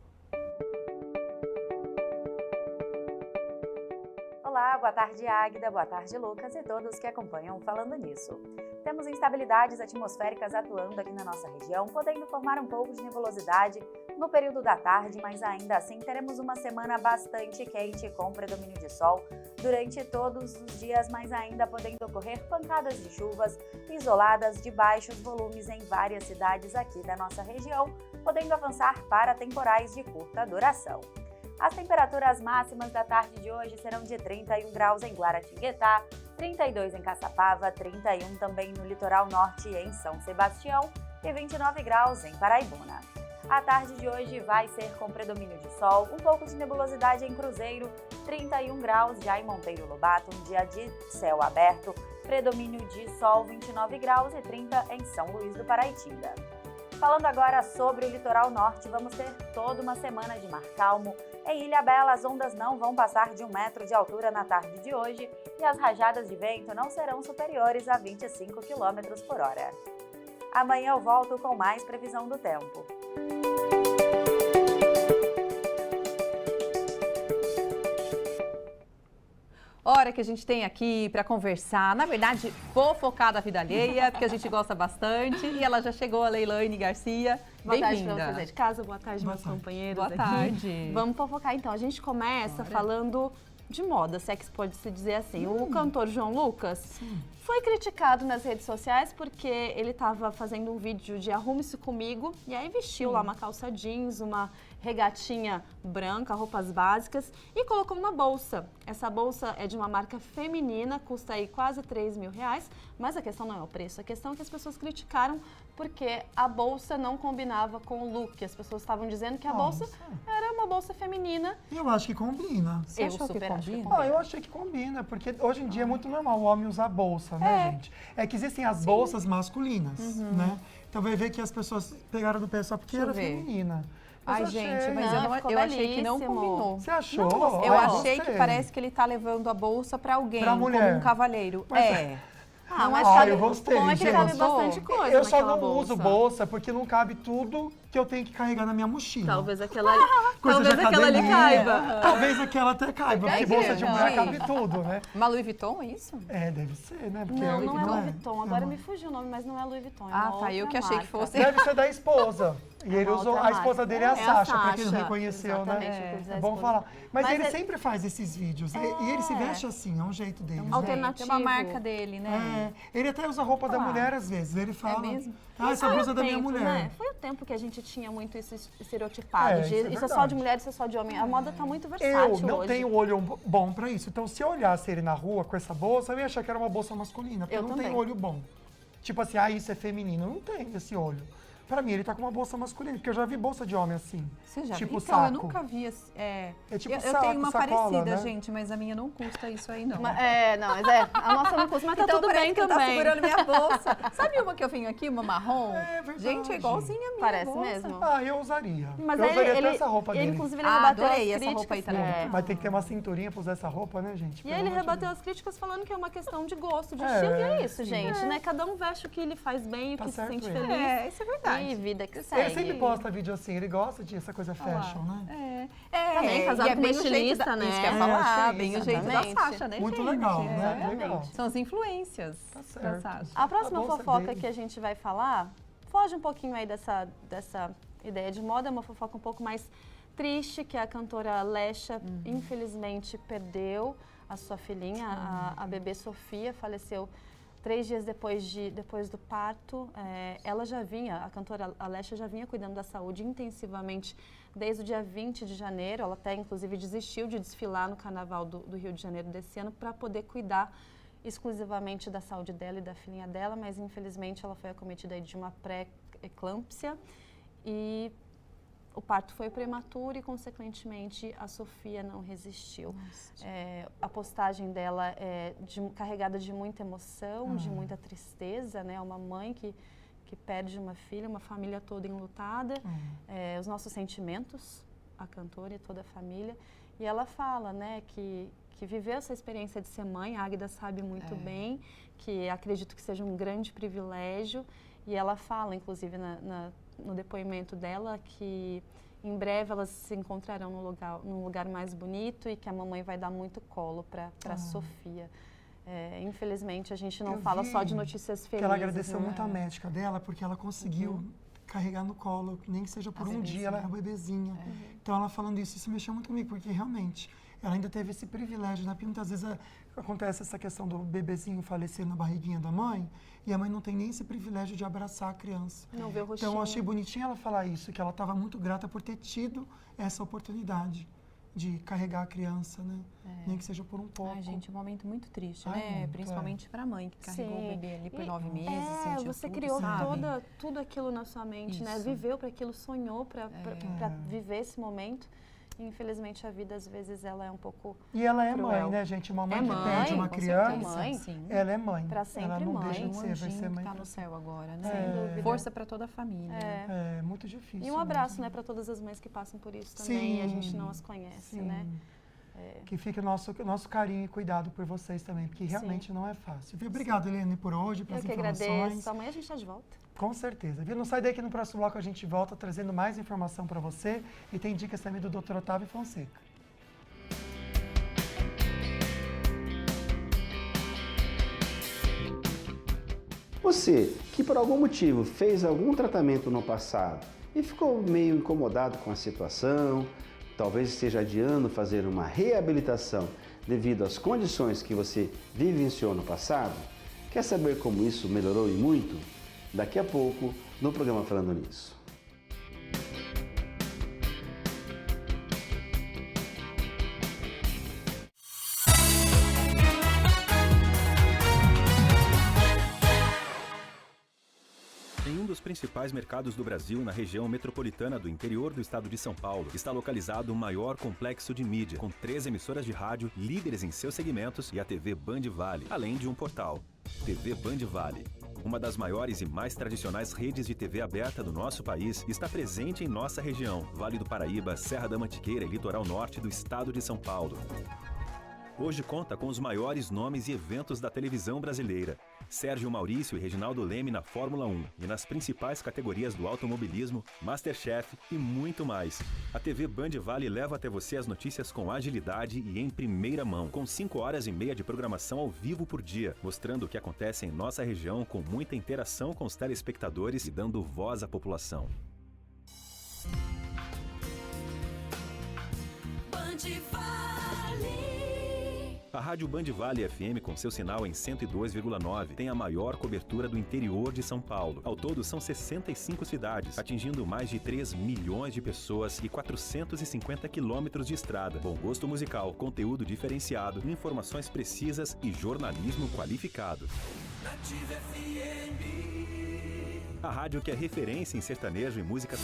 Olá, boa tarde Águida, boa tarde Lucas e todos que acompanham Falando Nisso. Temos instabilidades atmosféricas atuando aqui na nossa região, podendo formar um pouco de nebulosidade no período da tarde, mas ainda assim teremos uma semana bastante quente com predomínio de sol durante todos os dias, mas ainda podendo ocorrer pancadas de chuvas isoladas de baixos volumes em várias cidades aqui da nossa região, podendo avançar para temporais de curta duração. As temperaturas máximas da tarde de hoje serão de 31 graus em Guaratinguetá, 32 em Caçapava, 31 também no litoral norte em São Sebastião e 29 graus em Paraibuna. A tarde de hoje vai ser com predomínio de sol, um pouco de nebulosidade em Cruzeiro, 31 graus já em Monteiro Lobato, um dia de céu aberto, predomínio de sol, 29 graus e 30 em São Luís do Paraitinga. Falando agora sobre o litoral norte, vamos ter toda uma semana de mar calmo. Em Ilhabela, as ondas não vão passar de 1 metro de altura na tarde de hoje e as rajadas de vento não serão superiores a 25 km por hora. Amanhã eu volto com mais previsão do tempo. Hora que a gente tem aqui para conversar, na verdade, fofocar da vida alheia, porque a gente gosta bastante. E ela já chegou, a Leilane Garcia. Boa tarde para Bem-vinda. vocês de casa, boa tarde, meus companheiros Boa aqui. tarde. Vamos fofocar então. A gente começa falando de moda, se é que pode se dizer assim. O cantor João Lucas foi criticado nas redes sociais porque ele estava fazendo um vídeo de Arrume-se Comigo e aí vestiu lá uma calça jeans, uma regatinha branca, roupas básicas e colocou uma bolsa. Essa bolsa é de uma marca feminina, custa aí quase R$3.000, mas a questão não é o preço, a questão é que as pessoas criticaram porque a bolsa não combinava com o look. As pessoas estavam dizendo que a bolsa era uma bolsa feminina. Eu acho que combina. Você achou que super acho que combina? Ah, eu achei que combina, porque hoje em dia é muito normal o homem usar bolsa, né, gente? É que existem as bolsas masculinas, né? Então vai ver que as pessoas pegaram no pé só porque Deixa eu era ver. feminina. Ai, Mas gente, achei. mas Não, ficou eu achei que não belíssimo. combinou. Você achou? Eu Ai, achei gostei. que parece que ele tá levando a bolsa pra alguém, Pra mulher. como um cavalheiro. Mas Ah, mas Ah, cabe, eu gostei, bom é que gente. cabe bastante coisa Eu só naquela não uso bolsa porque não cabe tudo que eu tenho que carregar na minha mochila. Talvez aquela, Coisa talvez de aquela ali academia. caiba. Talvez aquela até caiba, porque bolsa de mulher cabe tudo, né? Uma Louis Vuitton, é isso? É, deve ser, né? Porque Não, não é Louis né? Vuitton. Agora me fugiu o nome, mas não é Louis Vuitton. É Ah, uma tá. Eu outra que achei que marca. fosse. Deve ser da esposa. E ele uma usou. outra A esposa marca. dele é a É a Sasha, pra quem não Sasha. reconheceu, Exatamente, né? eu quis dizer É a bom esposa. falar. Mas Mas ele é- sempre faz esses vídeos. E ele se veste assim, é um jeito dele. né? alternativo. Tem uma marca dele, né? É, ele até usa roupa da mulher às vezes. Ele fala. mesmo? Ah, essa blusa é da minha tempo, mulher. né? Foi o tempo que a gente tinha muito isso estereotipado. É, de, isso é isso é só verdade. de mulher, isso é só de homem. A moda tá muito Eu versátil não hoje. tenho olho bom pra isso. Então, se eu olhasse ele na rua com essa bolsa, eu ia achar que era uma bolsa masculina. Porque Eu eu não também. tenho olho bom. Tipo assim, isso é feminino. Eu não tenho esse olho. Pra mim, ele tá com uma bolsa masculina. Porque eu já vi bolsa de homem assim. Você já Tipo viu? Então, eu saco. nunca vi. É tipo eu saco, tenho uma sacola, parecida, né? gente, mas a minha não custa isso aí, não. Não, mas a nossa não custa, mas tá Então, tudo parece bem que ele também. tá segurando minha bolsa. Sabe uma que eu venho aqui, uma marrom? É verdade. Gente, é igualzinha a minha Parece bolsa. mesmo? Ah, eu usaria. Mas eu aí usaria ele, até essa roupa ele, dele. inclusive, ele Ah, rebateu adorei as essa roupa aí críticas. também. Mas tem que ter uma cinturinha pra usar essa roupa, né, gente? E Pelo aí ele amor de rebateu Deus. as críticas falando que é uma questão de gosto, de É, estilo, e é isso, sim. gente, né? Cada um veste o que ele faz bem, o Tá que se certo sente ele. feliz. É, isso é verdade. E vida que segue. Ele sempre posta vídeo assim, ele gosta de essa coisa fashion, né? Também casado e é com bem uma o jeito estilista, da, né? Isso que eu ia É, falar, acho que é bem isso, o jeito da exatamente. Sasha, né, Muito gente? legal, né? Exatamente. Legal. São as influências Tá da certo. Sasha. A próxima A bolsa fofoca dele. que a gente vai falar foge um pouquinho aí dessa ideia de moda, é uma fofoca um pouco mais triste, que a cantora Lesha, infelizmente, perdeu a sua filhinha, a bebê Sofia, faleceu 3 dias depois do parto. A cantora Lesha já vinha cuidando da saúde intensivamente desde o dia 20 de janeiro. Ela até, inclusive, desistiu de desfilar no Carnaval do Rio de Janeiro desse ano para poder cuidar exclusivamente da saúde dela e da filhinha dela, mas infelizmente ela foi acometida aí de uma pré-eclâmpsia e o parto foi prematuro e, consequentemente, a Sofia não resistiu. A postagem dela é carregada de muita emoção, de muita tristeza, né? Uma mãe que perde uma filha, uma família toda enlutada. Os nossos sentimentos, a cantora e toda a família. E ela fala, né, que viveu essa experiência de ser mãe, a Águida sabe muito bem, que acredito que seja um grande privilégio. E ela fala, inclusive, no depoimento dela, que em breve elas se encontrarão num lugar mais bonito e que a mamãe vai dar muito colo para a Sofia. Infelizmente, a gente não fala só de notícias felizes. Ela agradeceu muito a médica dela, porque ela conseguiu carregar no colo, nem que seja por um dia, ela é uma bebezinha. Então, ela falando isso mexeu muito comigo, porque realmente ela ainda teve esse privilégio, né? Porque muitas vezes acontece essa questão do bebezinho falecer na barriguinha da mãe e a mãe não tem nem esse privilégio de abraçar a criança. Não vê o rostinho. Então, eu achei bonitinho ela falar isso, que ela estava muito grata por ter tido essa oportunidade de carregar a criança, né? Nem que seja por um pouco. Ai, gente, um momento muito triste, né? Muito, Principalmente para a mãe que carregou o bebê ali por 9 meses. Você tudo, criou sabe? tudo aquilo na sua mente, né? Viveu para aquilo, sonhou para viver esse momento. E, infelizmente, a vida, às vezes, ela é um pouco E ela é cruel. mãe, né, gente? Uma mãe que mãe, perde uma com criança, certeza. ela é mãe. Pra sempre ela não mãe. deixa de ser, vai ser mãe. Tá no céu agora, né? Sem dúvida. Força para toda a família. É muito difícil. E um abraço, né, para todas as mães que passam por isso também. E a gente não as conhece, né? Que fique o nosso carinho e cuidado por vocês também, porque realmente não é fácil. Obrigado, Eliane, por hoje, pelas informações. Eu que agradeço. Amanhã a gente está de volta. Com certeza. Viu? Não sai daí que no próximo bloco a gente volta trazendo mais informação para você e tem dicas também do Dr. Otávio Fonseca. Você, que por algum motivo fez algum tratamento no passado e ficou meio incomodado com a situação, talvez esteja adiando fazer uma reabilitação devido às condições que você vivenciou no passado, quer saber como isso melhorou e muito? Daqui a pouco, no programa Falando Nisso. Em um dos principais mercados do Brasil, na região metropolitana do interior do estado de São Paulo, está localizado o maior complexo de mídia, com 3 emissoras de rádio, líderes em seus segmentos, e a TV Band Vale, além de um portal. TV Band Vale, uma das maiores e mais tradicionais redes de TV aberta do nosso país, está presente em nossa região, Vale do Paraíba, Serra da Mantiqueira e litoral norte do estado de São Paulo. Hoje conta com os maiores nomes e eventos da televisão brasileira. Sérgio Maurício e Reginaldo Leme na Fórmula 1 e nas principais categorias do automobilismo, MasterChef e muito mais. A TV Band Vale leva até você as notícias com agilidade e em primeira mão, com 5 horas e meia de programação ao vivo por dia, mostrando o que acontece em nossa região com muita interação com os telespectadores e dando voz à população. Band Vale. A Rádio Band Vale FM, com seu sinal em 102,9, tem a maior cobertura do interior de São Paulo. Ao todo, são 65 cidades, atingindo mais de 3 milhões de pessoas e 450 quilômetros de estrada. Bom gosto musical, conteúdo diferenciado, informações precisas e jornalismo qualificado. Nativa FM. A rádio que é referência em sertanejo e músicas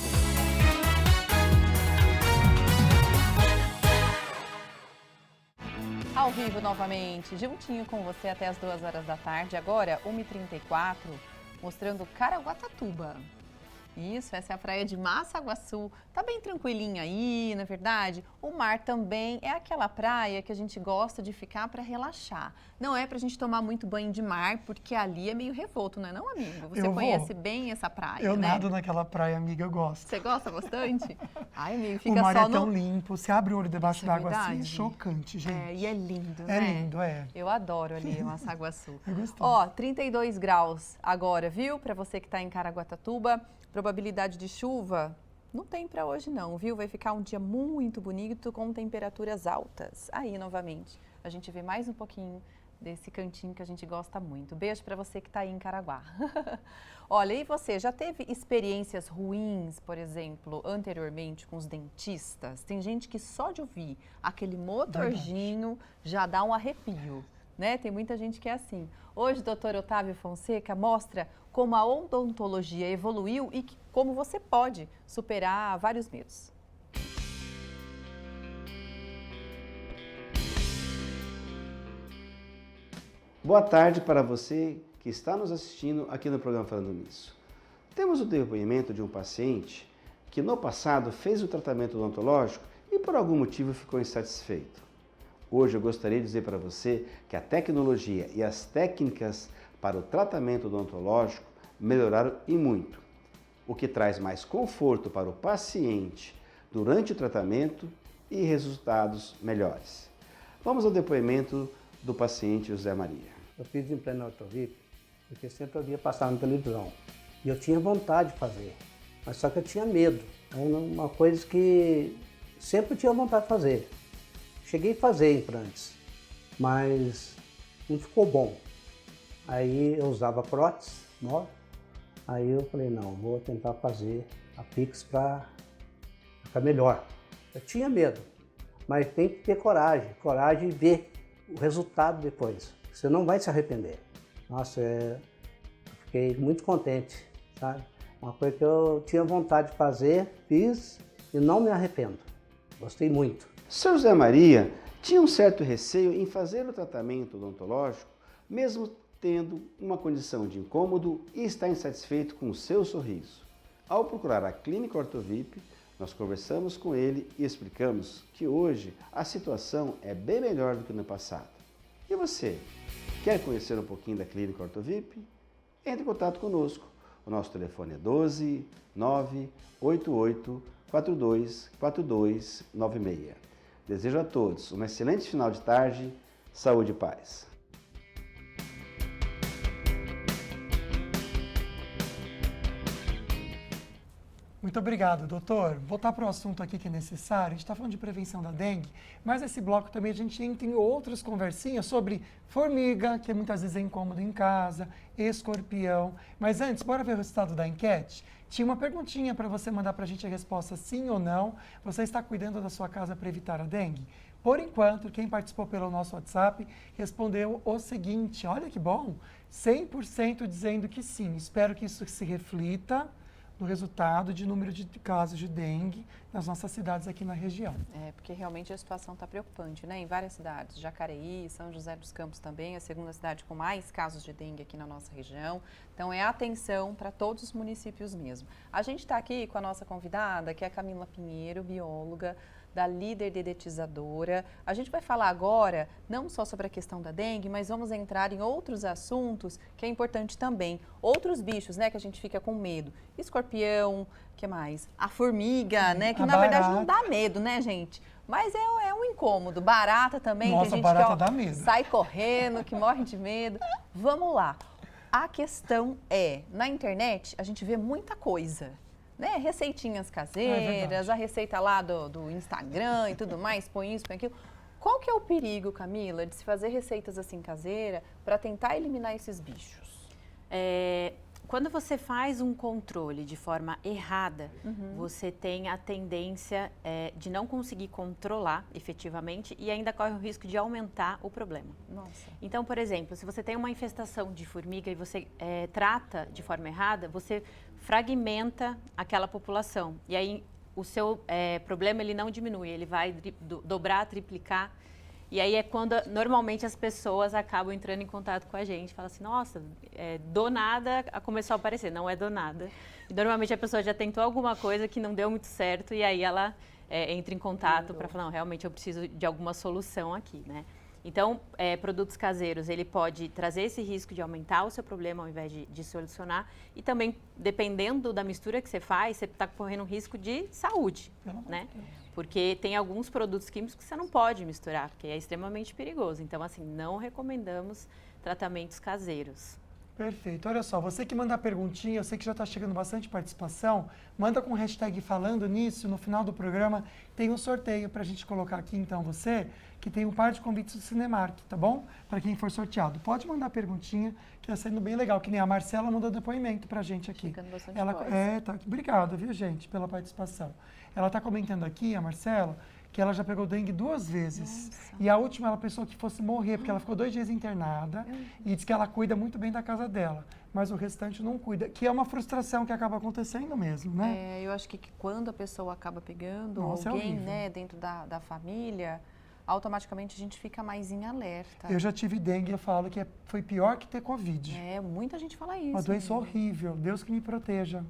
Ao vivo novamente, juntinho com você até as 2 horas da tarde. Agora, 1h34, mostrando Caraguatatuba. Isso, essa é a praia de Massaguaçu. Tá bem tranquilinha aí, na verdade. O mar também é aquela praia que a gente gosta de ficar para relaxar. Não é pra gente tomar muito banho de mar, porque ali é meio revolto, não é não, amigo? Você conhece bem essa praia, Eu né? nado naquela praia, amiga, eu gosto. Você gosta bastante? Ai, amigo, fica o mar só é tão limpo, você abre o olho debaixo Isso é d'água assim, é verdade. chocante, gente. É, e é lindo, né? É lindo, é. Eu adoro ali Massaguaçu. É gostoso. Ó, 32 graus agora, viu? Para você que está em Caraguatatuba. Probabilidade de chuva não tem para hoje não, viu? Vai ficar um dia muito bonito com temperaturas altas. Aí, novamente, a gente vê mais um pouquinho desse cantinho que a gente gosta muito. Beijo para você que está aí em Caraguá. Olha, e você, já teve experiências ruins, por exemplo, anteriormente com os dentistas? Tem gente que só de ouvir aquele motorzinho já dá um arrepio. né? Tem muita gente que é assim. Hoje, o doutor Otávio Fonseca mostra como a odontologia evoluiu e como você pode superar vários medos. Boa tarde para você que está nos assistindo aqui no programa Falando Nisso. Temos o depoimento de um paciente que no passado fez o tratamento odontológico e por algum motivo ficou insatisfeito. Hoje eu gostaria de dizer para você que a tecnologia e as técnicas para o tratamento odontológico melhoraram e muito, o que traz mais conforto para o paciente durante o tratamento e resultados melhores. Vamos ao depoimento do paciente José Maria. Eu fiz implante na Ortovip porque sempre eu via passar na televisão. E eu tinha vontade de fazer, mas só que eu tinha medo. Era uma coisa que sempre eu tinha vontade de fazer. Cheguei a fazer implantes, mas não ficou bom. Aí eu usava prótese nova. Aí eu falei, não, vou tentar fazer a Pix para ficar melhor. Eu tinha medo, mas tem que ter coragem de ver o resultado depois. Você não vai se arrepender. Nossa, fiquei muito contente, sabe? Uma coisa que eu tinha vontade de fazer, fiz e não me arrependo. Gostei muito. Seu José Maria tinha um certo receio em fazer o tratamento odontológico, mesmo tendo uma condição de incômodo e está insatisfeito com o seu sorriso. Ao procurar a Clínica Ortovip, nós conversamos com ele e explicamos que hoje a situação é bem melhor do que no passado. E você, quer conhecer um pouquinho da Clínica Ortovip? Entre em contato conosco. O nosso telefone é 12 988 42 4296. Desejo a todos um excelente final de tarde, saúde e paz. Muito obrigado, doutor. Voltar para o assunto aqui que é necessário. A gente está falando de prevenção da dengue, mas nesse bloco também a gente entra em outras conversinhas sobre formiga, que muitas vezes é incômodo em casa, escorpião. Mas antes, bora ver o resultado da enquete? Tinha uma perguntinha para você mandar para a gente a resposta sim ou não. Você está cuidando da sua casa para evitar a dengue? Por enquanto, quem participou pelo nosso WhatsApp respondeu o seguinte, olha que bom, 100% dizendo que sim. Espero que isso se reflita no resultado de número de casos de dengue nas nossas cidades aqui na região. É, porque realmente a situação está preocupante, né? Em várias cidades, Jacareí, São José dos Campos também, a segunda cidade com mais casos de dengue aqui na nossa região. Então, é atenção para todos os municípios mesmo. A gente está aqui com a nossa convidada, que é a Camila Pinheiro, bióloga, da Líder Dedetizadora. A gente vai falar agora não só sobre a questão da dengue, mas vamos entrar em outros assuntos que é importante também. Outros bichos, né, que a gente fica com medo. Escorpião, que mais? A formiga, né, que na verdade não dá medo, né, gente? Mas é um incômodo. Barata também, nossa, tem gente barata que dá medo. Sai correndo, que morre de medo. Vamos lá. A questão é, na internet a gente vê muita coisa. Né, receitinhas caseiras, a receita lá do Instagram e tudo mais, põe isso, põe aquilo. Qual que é o perigo, Camila, de se fazer receitas assim caseiras para tentar eliminar esses bichos? Quando você faz um controle de forma errada, você tem a tendência de não conseguir controlar efetivamente e ainda corre o risco de aumentar o problema. Nossa. Então, por exemplo, se você tem uma infestação de formiga e você trata de forma errada, você fragmenta aquela população. E aí o seu problema ele não diminui, ele vai dobrar, triplicar. E aí é quando normalmente as pessoas acabam entrando em contato com a gente, falam assim, nossa, do nada começou a aparecer, não é do nada. E normalmente a pessoa já tentou alguma coisa que não deu muito certo e aí ela entra em contato para falar, não, realmente eu preciso de alguma solução aqui, né? Então, produtos caseiros, ele pode trazer esse risco de aumentar o seu problema ao invés de solucionar. E também, dependendo da mistura que você faz, você está correndo um risco de saúde, né? Porque tem alguns produtos químicos que você não pode misturar, porque é extremamente perigoso. Então, assim, não recomendamos tratamentos caseiros. Perfeito. Olha só, você que manda a perguntinha, eu sei que já está chegando bastante participação, manda com o hashtag Falando Nisso, no final do programa tem um sorteio para a gente colocar aqui, então, você que tem um par de convites do Cinemark, tá bom? Para quem for sorteado. Pode mandar a perguntinha, que está sendo bem legal, que nem a Marcela mandou depoimento para a gente aqui. Chegando bastante Obrigada, viu, gente, pela participação. Ela está comentando aqui, a Marcela, que ela já pegou dengue 2 vezes. E a última ela pensou que fosse morrer, porque ela ficou 2 dias internada e diz que ela cuida muito bem da casa dela, mas o restante não cuida, que é uma frustração que acaba acontecendo mesmo, né? Eu acho que quando a pessoa acaba pegando Nossa, é alguém, horrível. né, dentro da família, automaticamente a gente fica mais em alerta. Eu já tive dengue e eu falo que foi pior que ter Covid. Muita gente fala isso. Uma doença horrível, Deus que me proteja.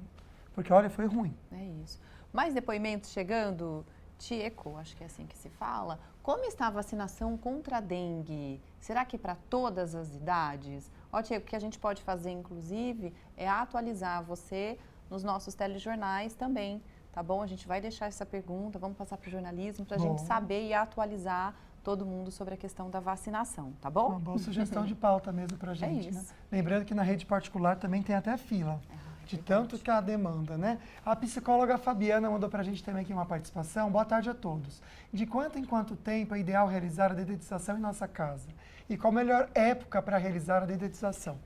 Porque, olha, foi ruim. É isso. Mais depoimentos chegando? Tieco, acho que é assim que se fala. Como está a vacinação contra a dengue? Será que para todas as idades? Tieco, o que a gente pode fazer, inclusive, é atualizar você nos nossos telejornais também, tá bom? A gente vai deixar essa pergunta, vamos passar para o jornalismo para a gente saber e atualizar todo mundo sobre a questão da vacinação, tá bom? Uma boa sugestão de pauta mesmo para a gente, né? Lembrando que na rede particular também tem até fila. De tanto que a demanda, né? A psicóloga Fabiana mandou para a gente também aqui uma participação. Boa tarde a todos. De quanto em quanto tempo é ideal realizar a dedetização em nossa casa? E qual a melhor época para realizar a dedetização?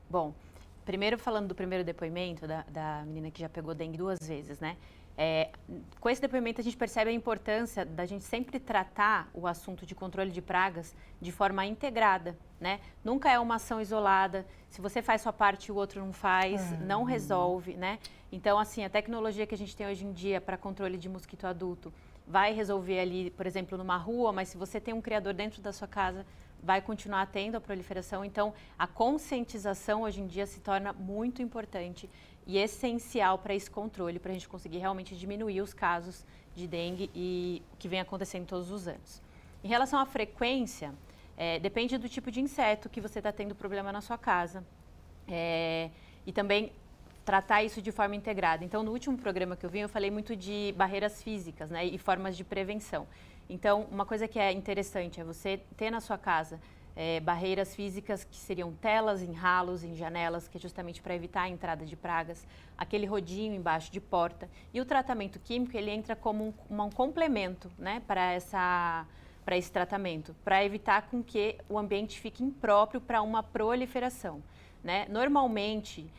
Bom, primeiro falando do primeiro depoimento da menina que já pegou dengue 2 vezes, né? Com esse depoimento a gente percebe a importância da gente sempre tratar o assunto de controle de pragas de forma integrada, né? Nunca é uma ação isolada. Se você faz sua parte e o outro não faz, não resolve, né? Então, assim, a tecnologia que a gente tem hoje em dia para controle de mosquito adulto vai resolver ali, por exemplo, numa rua, mas se você tem um criador dentro da sua casa, vai continuar tendo a proliferação. Então, a conscientização hoje em dia se torna muito importante e essencial para esse controle, para a gente conseguir realmente diminuir os casos de dengue e o que vem acontecendo todos os anos. Em relação à frequência, depende do tipo de inseto que você está tendo problema na sua casa. E também tratar isso de forma integrada. Então, no último programa que eu vim, eu falei muito de barreiras físicas, né, e formas de prevenção. Então, uma coisa que é interessante é você ter na sua casa barreiras físicas que seriam telas em ralos, em janelas, que é justamente para evitar a entrada de pragas, aquele rodinho embaixo de porta. E o tratamento químico, ele entra como um complemento, né, para esse tratamento, para evitar com que o ambiente fique impróprio para uma proliferação, né? Normalmente,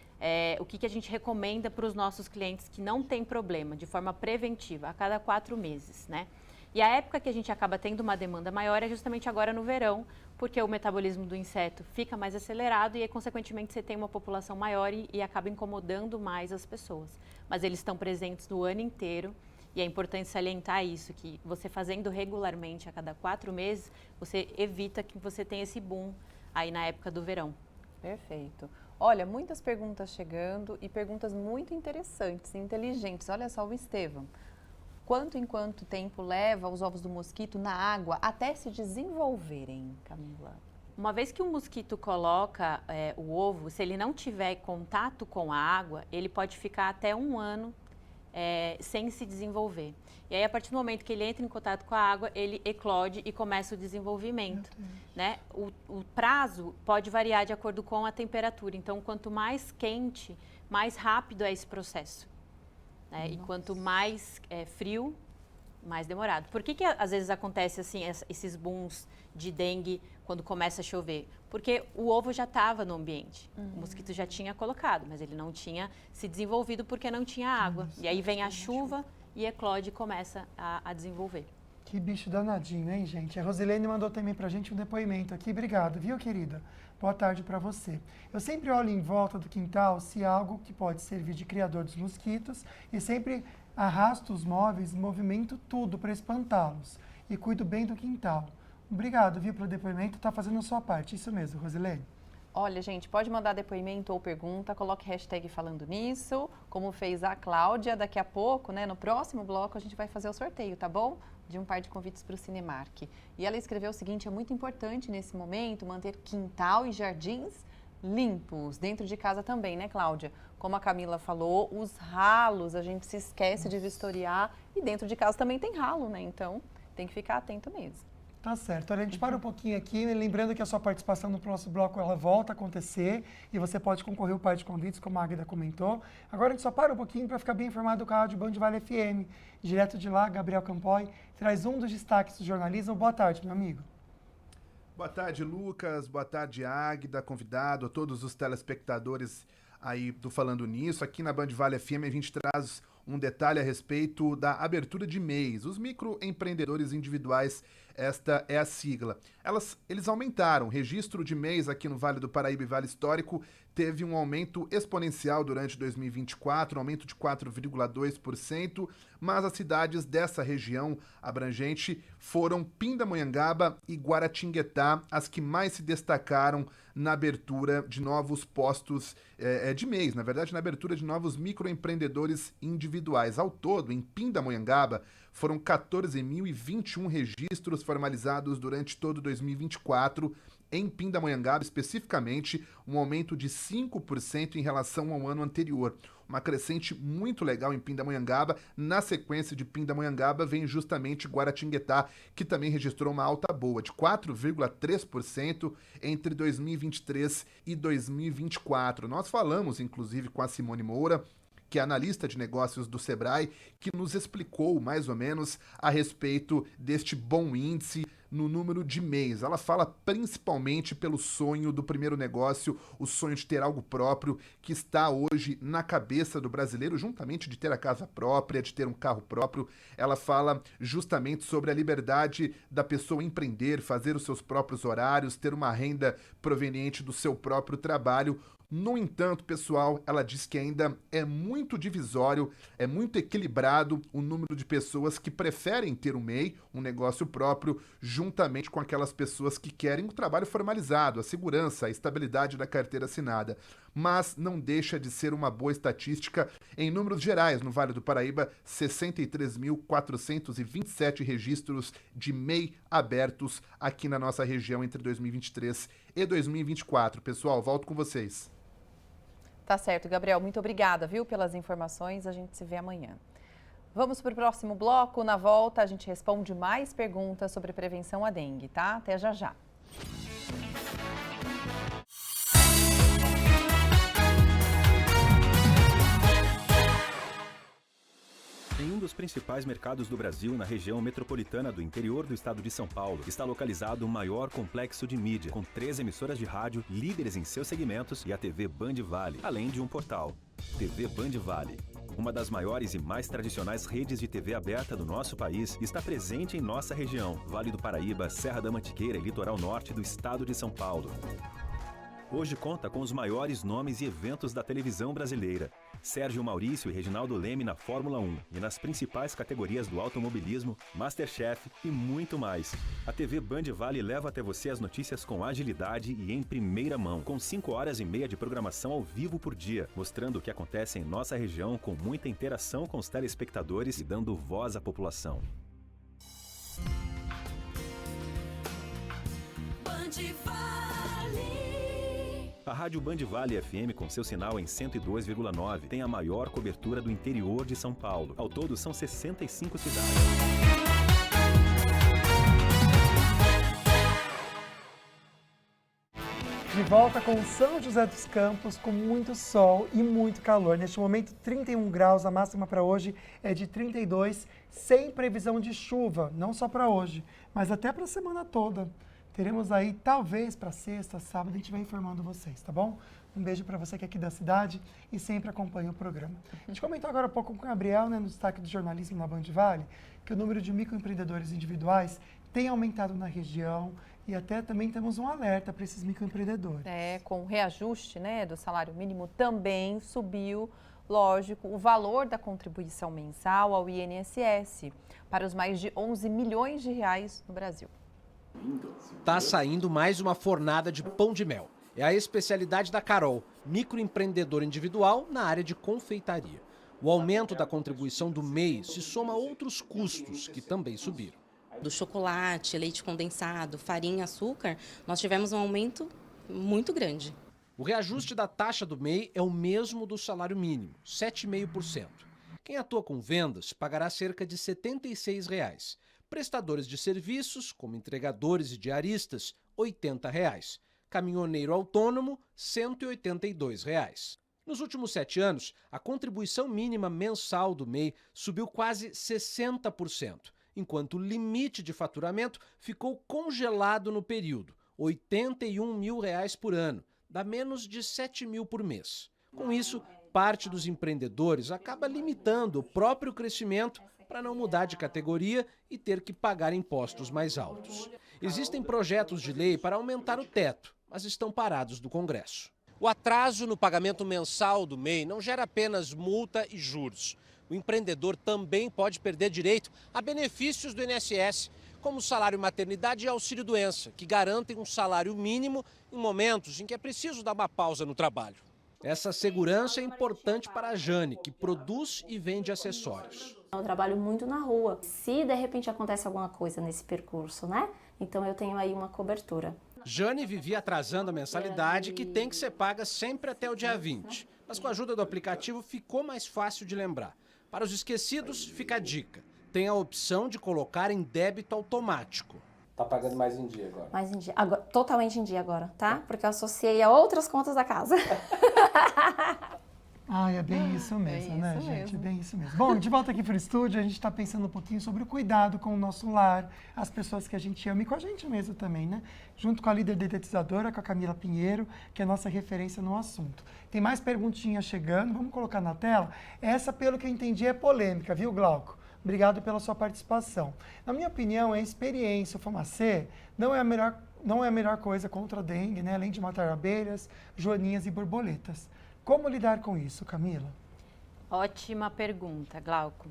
o que a gente recomenda para os nossos clientes que não tem problema, de forma preventiva, a cada 4 meses, né? E a época que a gente acaba tendo uma demanda maior é justamente agora no verão, porque o metabolismo do inseto fica mais acelerado e aí, consequentemente, você tem uma população maior e acaba incomodando mais as pessoas. Mas eles estão presentes no ano inteiro e é importante salientar isso, que você fazendo regularmente a cada 4 meses, você evita que você tenha esse boom aí na época do verão. Perfeito. Olha, muitas perguntas chegando e perguntas muito interessantes e inteligentes. Olha só o Estevam. Quanto em quanto tempo leva os ovos do mosquito na água até se desenvolverem, Camila? Uma vez que o mosquito coloca o ovo, se ele não tiver contato com a água, ele pode ficar até 1 ano sem se desenvolver. E aí, a partir do momento que ele entra em contato com a água, ele eclode e começa o desenvolvimento, né? O prazo pode variar de acordo com a temperatura. Então, quanto mais quente, mais rápido é esse processo. Né? E quanto mais frio, mais demorado. Por que às vezes acontece assim, esses booms de dengue quando começa a chover? Porque o ovo já estava no ambiente, o mosquito já tinha colocado, mas ele não tinha se desenvolvido porque não tinha água. E aí vem a chuva e eclode e começa a desenvolver. Que bicho danadinho, hein, gente? A Rosilene mandou também pra gente um depoimento aqui. Obrigado, viu, querida? Boa tarde para você. Eu sempre olho em volta do quintal se há algo que pode servir de criador dos mosquitos e sempre arrasto os móveis, movimento tudo para espantá-los e cuido bem do quintal. Obrigado, viu, pelo depoimento. Tá fazendo a sua parte. Isso mesmo, Rosilene. Olha, gente, pode mandar depoimento ou pergunta, coloque hashtag falando nisso, como fez a Cláudia. Daqui a pouco, né, no próximo bloco, a gente vai fazer o sorteio, tá bom? De um par de convites para o Cinemark. E ela escreveu o seguinte: é muito importante nesse momento manter quintal e jardins limpos, dentro de casa também, né, Cláudia? Como a Camila falou, os ralos, a gente se esquece de vistoriar e dentro de casa também tem ralo, né? Então, tem que ficar atento mesmo. Tá certo. Olha, a gente para um pouquinho aqui, lembrando que a sua participação no próximo bloco, ela volta a acontecer e você pode concorrer ao par de convites, como a Águida comentou. Agora a gente só para um pouquinho para ficar bem informado com a Rádio Band Vale FM. Direto de lá, Gabriel Campoy traz um dos destaques do jornalismo. Boa tarde, meu amigo. Boa tarde, Lucas. Boa tarde, Águida, convidado, a todos os telespectadores aí do Falando Nisso. Aqui na Band Vale FM a gente traz um detalhe a respeito da abertura de MEIs, os microempreendedores individuais, esta é a sigla. Eles aumentaram, o registro de MEIs aqui no Vale do Paraíba e Vale Histórico teve um aumento exponencial durante 2024, um aumento de 4,2%, mas as cidades dessa região abrangente foram Pindamonhangaba e Guaratinguetá as que mais se destacaram na abertura de novos postos de MEIs, na verdade, na abertura de novos microempreendedores individuais. Ao todo, em Pindamonhangaba, foram 14.021 registros formalizados durante todo 2024, em Pindamonhangaba, especificamente, um aumento de 5% em relação ao ano anterior. Uma crescente muito legal em Pindamonhangaba. Na sequência de Pindamonhangaba vem justamente Guaratinguetá, que também registrou uma alta boa, de 4,3% entre 2023 e 2024. Nós falamos, inclusive, com a Simone Moura, que é analista de negócios do Sebrae, que nos explicou mais ou menos a respeito deste bom índice no número de MEIs. Ela fala principalmente pelo sonho do primeiro negócio, o sonho de ter algo próprio, que está hoje na cabeça do brasileiro, juntamente de ter a casa própria, de ter um carro próprio. Ela fala justamente sobre a liberdade da pessoa empreender, fazer os seus próprios horários, ter uma renda proveniente do seu próprio trabalho. No entanto, pessoal, ela diz que ainda é muito divisório, é muito equilibrado o número de pessoas que preferem ter um MEI, um negócio próprio, juntamente com aquelas pessoas que querem um trabalho formalizado, a segurança, a estabilidade da carteira assinada. Mas não deixa de ser uma boa estatística. Em números gerais, no Vale do Paraíba, 63.427 registros de MEI abertos aqui na nossa região entre 2023 e 2024. Pessoal, volto com vocês. Tá certo, Gabriel. Muito obrigada, viu, pelas informações. A gente se vê amanhã. Vamos para o próximo bloco. Na volta, a gente responde mais perguntas sobre prevenção à dengue, tá? Até já já. Em um dos principais mercados do Brasil, na região metropolitana do interior do estado de São Paulo, está localizado o maior complexo de mídia, com 3 emissoras de rádio, líderes em seus segmentos, e a TV Band Vale, além de um portal. TV Band Vale, uma das maiores e mais tradicionais redes de TV aberta do nosso país, está presente em nossa região, Vale do Paraíba, Serra da Mantiqueira e litoral norte do estado de São Paulo. Hoje conta com os maiores nomes e eventos da televisão brasileira. Sérgio Maurício e Reginaldo Leme na Fórmula 1 e nas principais categorias do automobilismo, Masterchef e muito mais. A TV Band Vale leva até você as notícias com agilidade e em primeira mão, com 5h30 de programação ao vivo por dia, mostrando o que acontece em nossa região com muita interação com os telespectadores e dando voz à população. Band Vale. A Rádio Band Vale FM, com seu sinal em 102,9, tem a maior cobertura do interior de São Paulo. Ao todo, são 65 cidades. De volta com São José dos Campos, com muito sol e muito calor. Neste momento, 31 graus, a máxima para hoje é de 32, sem previsão de chuva, não só para hoje, mas até para a semana toda. Teremos aí, talvez, para sexta, sábado, a gente vai informando vocês, tá bom? Um beijo para você que é aqui da cidade e sempre acompanha o programa. A gente comentou agora há pouco com o Gabriel, no destaque do jornalismo na Band Vale, que o número de microempreendedores individuais tem aumentado na região e até também temos um alerta para esses microempreendedores. Com o reajuste, do salário mínimo também subiu, lógico, o valor da contribuição mensal ao INSS para os mais de 11 milhões de reais no Brasil. Tá saindo mais uma fornada de pão de mel. É a especialidade da Carol, microempreendedora individual na área de confeitaria. O aumento da contribuição do MEI se soma a outros custos que também subiram. Do chocolate, leite condensado, farinha, açúcar, nós tivemos um aumento muito grande. O reajuste da taxa do MEI é o mesmo do salário mínimo, 7,5%. Quem atua com vendas pagará cerca de R$ 76. Prestadores de serviços, como entregadores e diaristas, R$ 80. Caminhoneiro autônomo, R$ 182. Nos últimos 7 anos, a contribuição mínima mensal do MEI subiu quase 60%, enquanto o limite de faturamento ficou congelado no período, R$ 81 mil por ano, dá menos de R$ 7 mil por mês. Com isso, parte dos empreendedores acaba limitando o próprio crescimento para não mudar de categoria e ter que pagar impostos mais altos. Existem projetos de lei para aumentar o teto, mas estão parados no Congresso. O atraso no pagamento mensal do MEI não gera apenas multa e juros. O empreendedor também pode perder direito a benefícios do INSS, como salário maternidade e auxílio-doença, que garantem um salário mínimo em momentos em que é preciso dar uma pausa no trabalho. Essa segurança é importante para a Jane, que produz e vende acessórios. Eu trabalho muito na rua. Se de repente acontece alguma coisa nesse percurso, né? Então eu tenho aí uma cobertura. Jane vivia atrasando a mensalidade, que tem que ser paga sempre até o dia 20. Mas com a ajuda do aplicativo ficou mais fácil de lembrar. Para os esquecidos, fica a dica. Tem a opção de colocar em débito automático. Tá pagando mais em dia agora? Mais em dia. Agora, totalmente em dia agora, tá? Porque eu associei a outras contas da casa. É bem isso mesmo, né, gente? É bem isso mesmo. Bom, de volta aqui para o estúdio, a gente está pensando um pouquinho sobre o cuidado com o nosso lar, as pessoas que a gente ama e com a gente mesmo também, né? Junto com a líder dedetizadora, com a Camila Pinheiro, que é a nossa referência no assunto. Tem mais perguntinhas chegando, vamos colocar na tela. Essa, pelo que eu entendi, é polêmica, viu, Glauco? Obrigado pela sua participação. Na minha opinião, a experiência, o fumacê, não é a melhor coisa contra a dengue, né? Além de matar abelhas, joaninhas e borboletas. Como lidar com isso, Camila? Ótima pergunta, Glauco.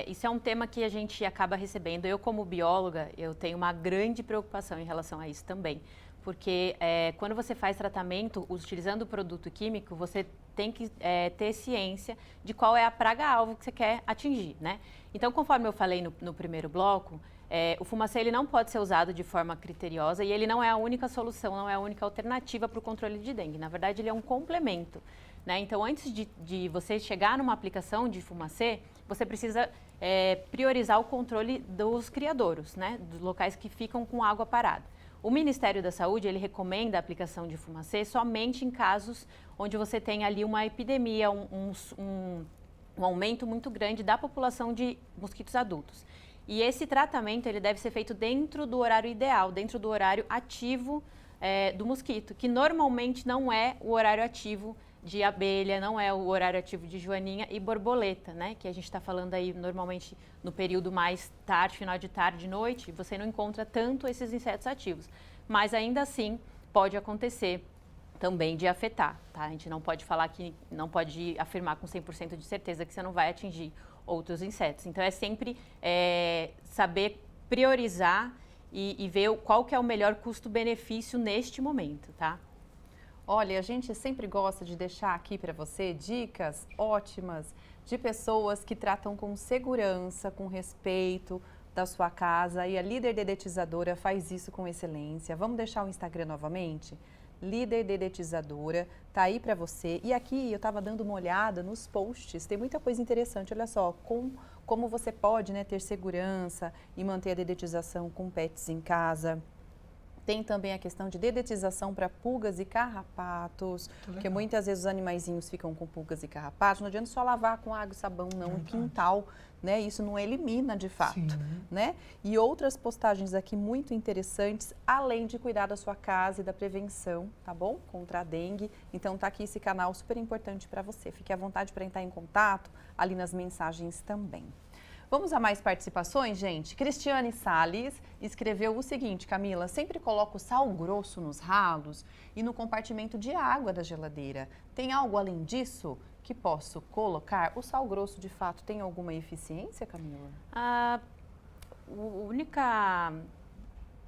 Isso é um tema que a gente acaba recebendo. Eu, como bióloga, eu tenho uma grande preocupação em relação a isso também. Porque quando você faz tratamento utilizando produto químico, você tem que ter ciência de qual é a praga-alvo que você quer atingir, né? Então, conforme eu falei no primeiro bloco, o fumacê ele não pode ser usado de forma criteriosa e ele não é a única solução, não é a única alternativa para o controle de dengue. Na verdade, ele é um complemento, né? Então, antes de você chegar numa aplicação de fumacê, você precisa priorizar o controle dos criadouros, né? Dos locais que ficam com água parada. O Ministério da Saúde, ele recomenda a aplicação de fumacê somente em casos onde você tem ali uma epidemia, um aumento muito grande da população de mosquitos adultos. E esse tratamento ele deve ser feito dentro do horário ideal, dentro do horário ativo do mosquito, que normalmente não é o horário ativo de abelha, não é o horário ativo de joaninha e borboleta, né? Que a gente está falando aí normalmente no período mais tarde, final de tarde, noite, você não encontra tanto esses insetos ativos. Mas ainda assim pode acontecer também de afetar, tá? A gente não pode falar que, não pode afirmar com 100% de certeza que você não vai atingir outros insetos. Então é sempre saber priorizar e ver qual que é o melhor custo-benefício neste momento, tá? Olha, a gente sempre gosta de deixar aqui para você dicas ótimas de pessoas que tratam com segurança, com respeito da sua casa, e a líder dedetizadora faz isso com excelência. Vamos deixar o Instagram novamente? Líder dedetizadora, tá aí para você. E aqui eu estava dando uma olhada nos posts, tem muita coisa interessante, olha só, como você pode, né, ter segurança e manter a dedetização com pets em casa. Tem também a questão de dedetização para pulgas e carrapatos, porque muitas vezes os animaizinhos ficam com pulgas e carrapatos. Não adianta só lavar com água e sabão, não, no quintal, né? Isso não elimina de fato, né? E outras postagens aqui muito interessantes, além de cuidar da sua casa e da prevenção, tá bom? Contra a dengue. Então tá aqui esse canal super importante para você. Fique à vontade para entrar em contato ali nas mensagens também. Vamos a mais participações, gente? Cristiane Salles escreveu o seguinte, Camila, sempre coloco sal grosso nos ralos e no compartimento de água da geladeira. Tem algo além disso que posso colocar? O sal grosso, de fato, tem alguma eficiência, Camila?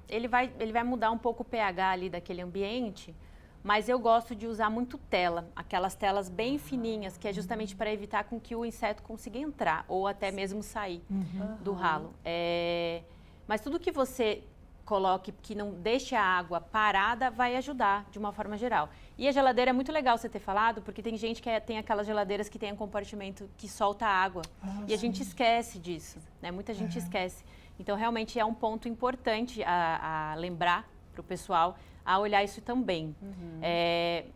Ele vai mudar um pouco o pH ali daquele ambiente, mas eu gosto de usar muito tela, aquelas telas bem fininhas, que é justamente para evitar com que o inseto consiga entrar ou até mesmo sair do ralo. Mas tudo que você coloque, que não deixe a água parada, vai ajudar de uma forma geral. E a geladeira é muito legal você ter falado, porque tem gente que tem aquelas geladeiras que tem um compartimento que solta água. E a gente esquece disso, né? Muita gente esquece. Então, realmente é um ponto importante a lembrar para o pessoal, a olhar isso também.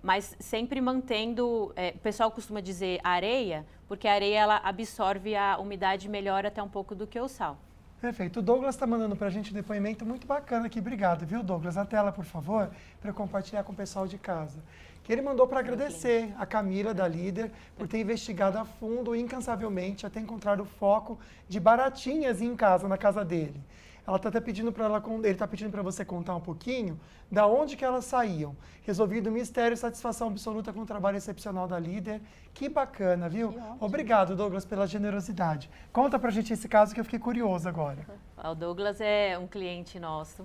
Mas sempre mantendo, o pessoal costuma dizer areia, porque a areia ela absorve a umidade melhor até um pouco do que o sal. Perfeito. O Douglas está mandando para a gente um depoimento muito bacana aqui. Obrigado, viu, Douglas? Na tela, por favor, para eu compartilhar com o pessoal de casa. Que ele mandou para agradecer a Camila, da Líder, por ter investigado a fundo e incansavelmente até encontrar o foco de baratinhas em casa, na casa dele. Ela está até pedindo para ele está pedindo para você contar um pouquinho da onde que elas saíam. Resolvido o mistério e satisfação absoluta com o trabalho excepcional da Líder. Que bacana, viu? Obrigado, Douglas, pela generosidade. Conta pra gente esse caso que eu fiquei curioso agora. O Douglas é um cliente nosso.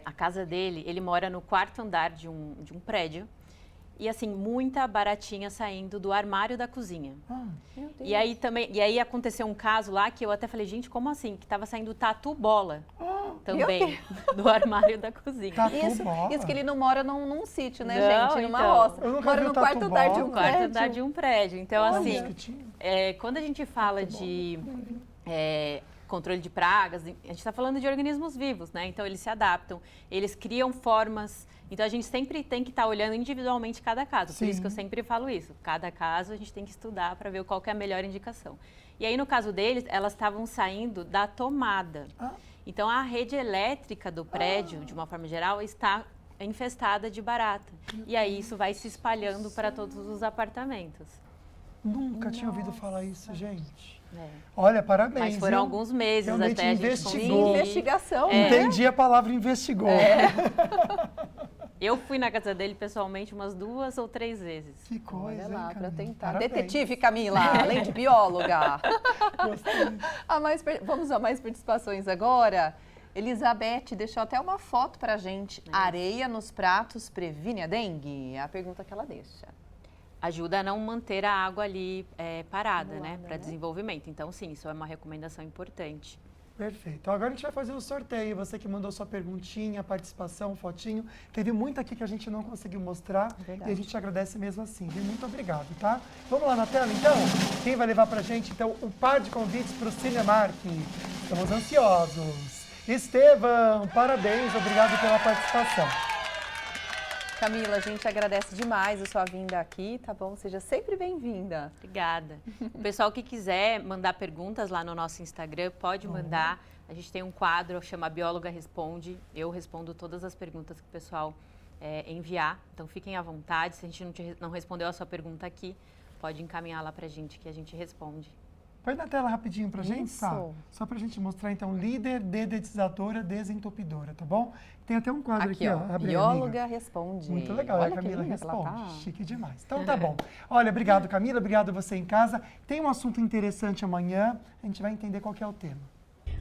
A casa dele, ele mora no 4º andar de um prédio. E assim, muita baratinha saindo do armário da cozinha. Meu Deus. E aí aconteceu um caso lá que eu até falei, gente, como assim? Que tava saindo tatu bola também do armário da cozinha. Isso que ele não mora num sítio, né, Não, gente? Numa então. roça. Mora no 4º andar de um prédio. 4º andar de um prédio. Então, Olha. assim, quando a gente fala de controle de pragas, a gente está falando de organismos vivos, né? Então, eles se adaptam, eles criam formas. Então, a gente sempre tem que estar olhando individualmente cada caso. Por isso que eu sempre falo isso. Cada caso a gente tem que estudar para ver qual que é a melhor indicação. E aí, no caso deles, elas estavam saindo da tomada. Então, a rede elétrica do prédio, de uma forma geral, está infestada de barata. E aí, isso vai se espalhando para todos os apartamentos. Nunca tinha ouvido falar isso, gente. Olha, parabéns. Mas foram alguns meses realmente até a gente investigou. Investigação, Entendi a palavra investigou. Eu fui na casa dele pessoalmente umas 2 ou 3 vezes. Que coisa, Olha lá, para tentar. Parabéns. Detetive, Camila, além de bióloga. Vamos a mais participações agora. Elizabeth deixou até uma foto pra gente. Areia nos pratos previne a dengue? É a pergunta que ela deixa. Ajuda a não manter a água ali parada, né? Para desenvolvimento. Então, sim, isso é uma recomendação importante. Perfeito. Agora a gente vai fazer o sorteio. Você que mandou sua perguntinha, participação, fotinho. Teve muito aqui que a gente não conseguiu mostrar. E a gente agradece mesmo assim. Viu? Muito obrigado, tá? Vamos lá na tela, então? Quem vai levar pra gente, então, o par de convites para o Cinemark? Estamos ansiosos. Estevão, parabéns. Obrigado pela participação. Camila, a gente agradece demais a sua vinda aqui, tá bom? Seja sempre bem-vinda. Obrigada. O pessoal que quiser mandar perguntas lá no nosso Instagram, pode mandar. A gente tem um quadro, chama Bióloga Responde. Eu respondo todas as perguntas que o pessoal enviar. Então, fiquem à vontade. Se a gente não respondeu a sua pergunta aqui, pode encaminhar lá pra gente que a gente responde. Põe na tela rapidinho pra gente, tá? Só pra gente mostrar, então, líder, dedetizadora, desentupidora, tá bom? Tem até um quadro aqui, ó. Bióloga Responde. Muito legal, Olha a Camila que linda responde. tá. Chique demais. Então tá bom. Olha, obrigado, Camila, obrigado você em casa. Tem um assunto interessante amanhã, a gente vai entender qual que é o tema.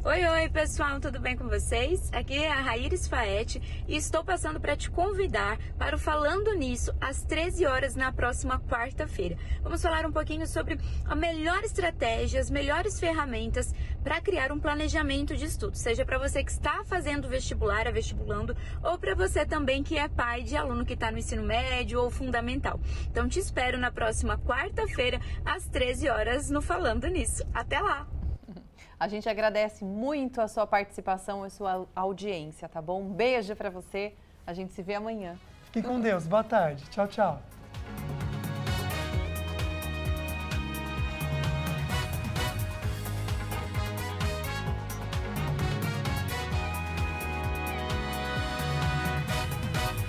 Oi, pessoal, tudo bem com vocês? Aqui é a Raíris Faete e estou passando para te convidar para o Falando Nisso às 13 horas na próxima quarta-feira. Vamos falar um pouquinho sobre a melhor estratégia, as melhores ferramentas para criar um planejamento de estudo, seja para você que está fazendo vestibular, vestibulando, ou para você também que é pai de aluno que está no ensino médio ou fundamental. Então te espero na próxima quarta-feira às 13 horas no Falando Nisso. Até lá! A gente agradece muito a sua participação e a sua audiência, tá bom? Um beijo pra você. A gente se vê amanhã. Fique com Deus. Boa tarde. Tchau, tchau.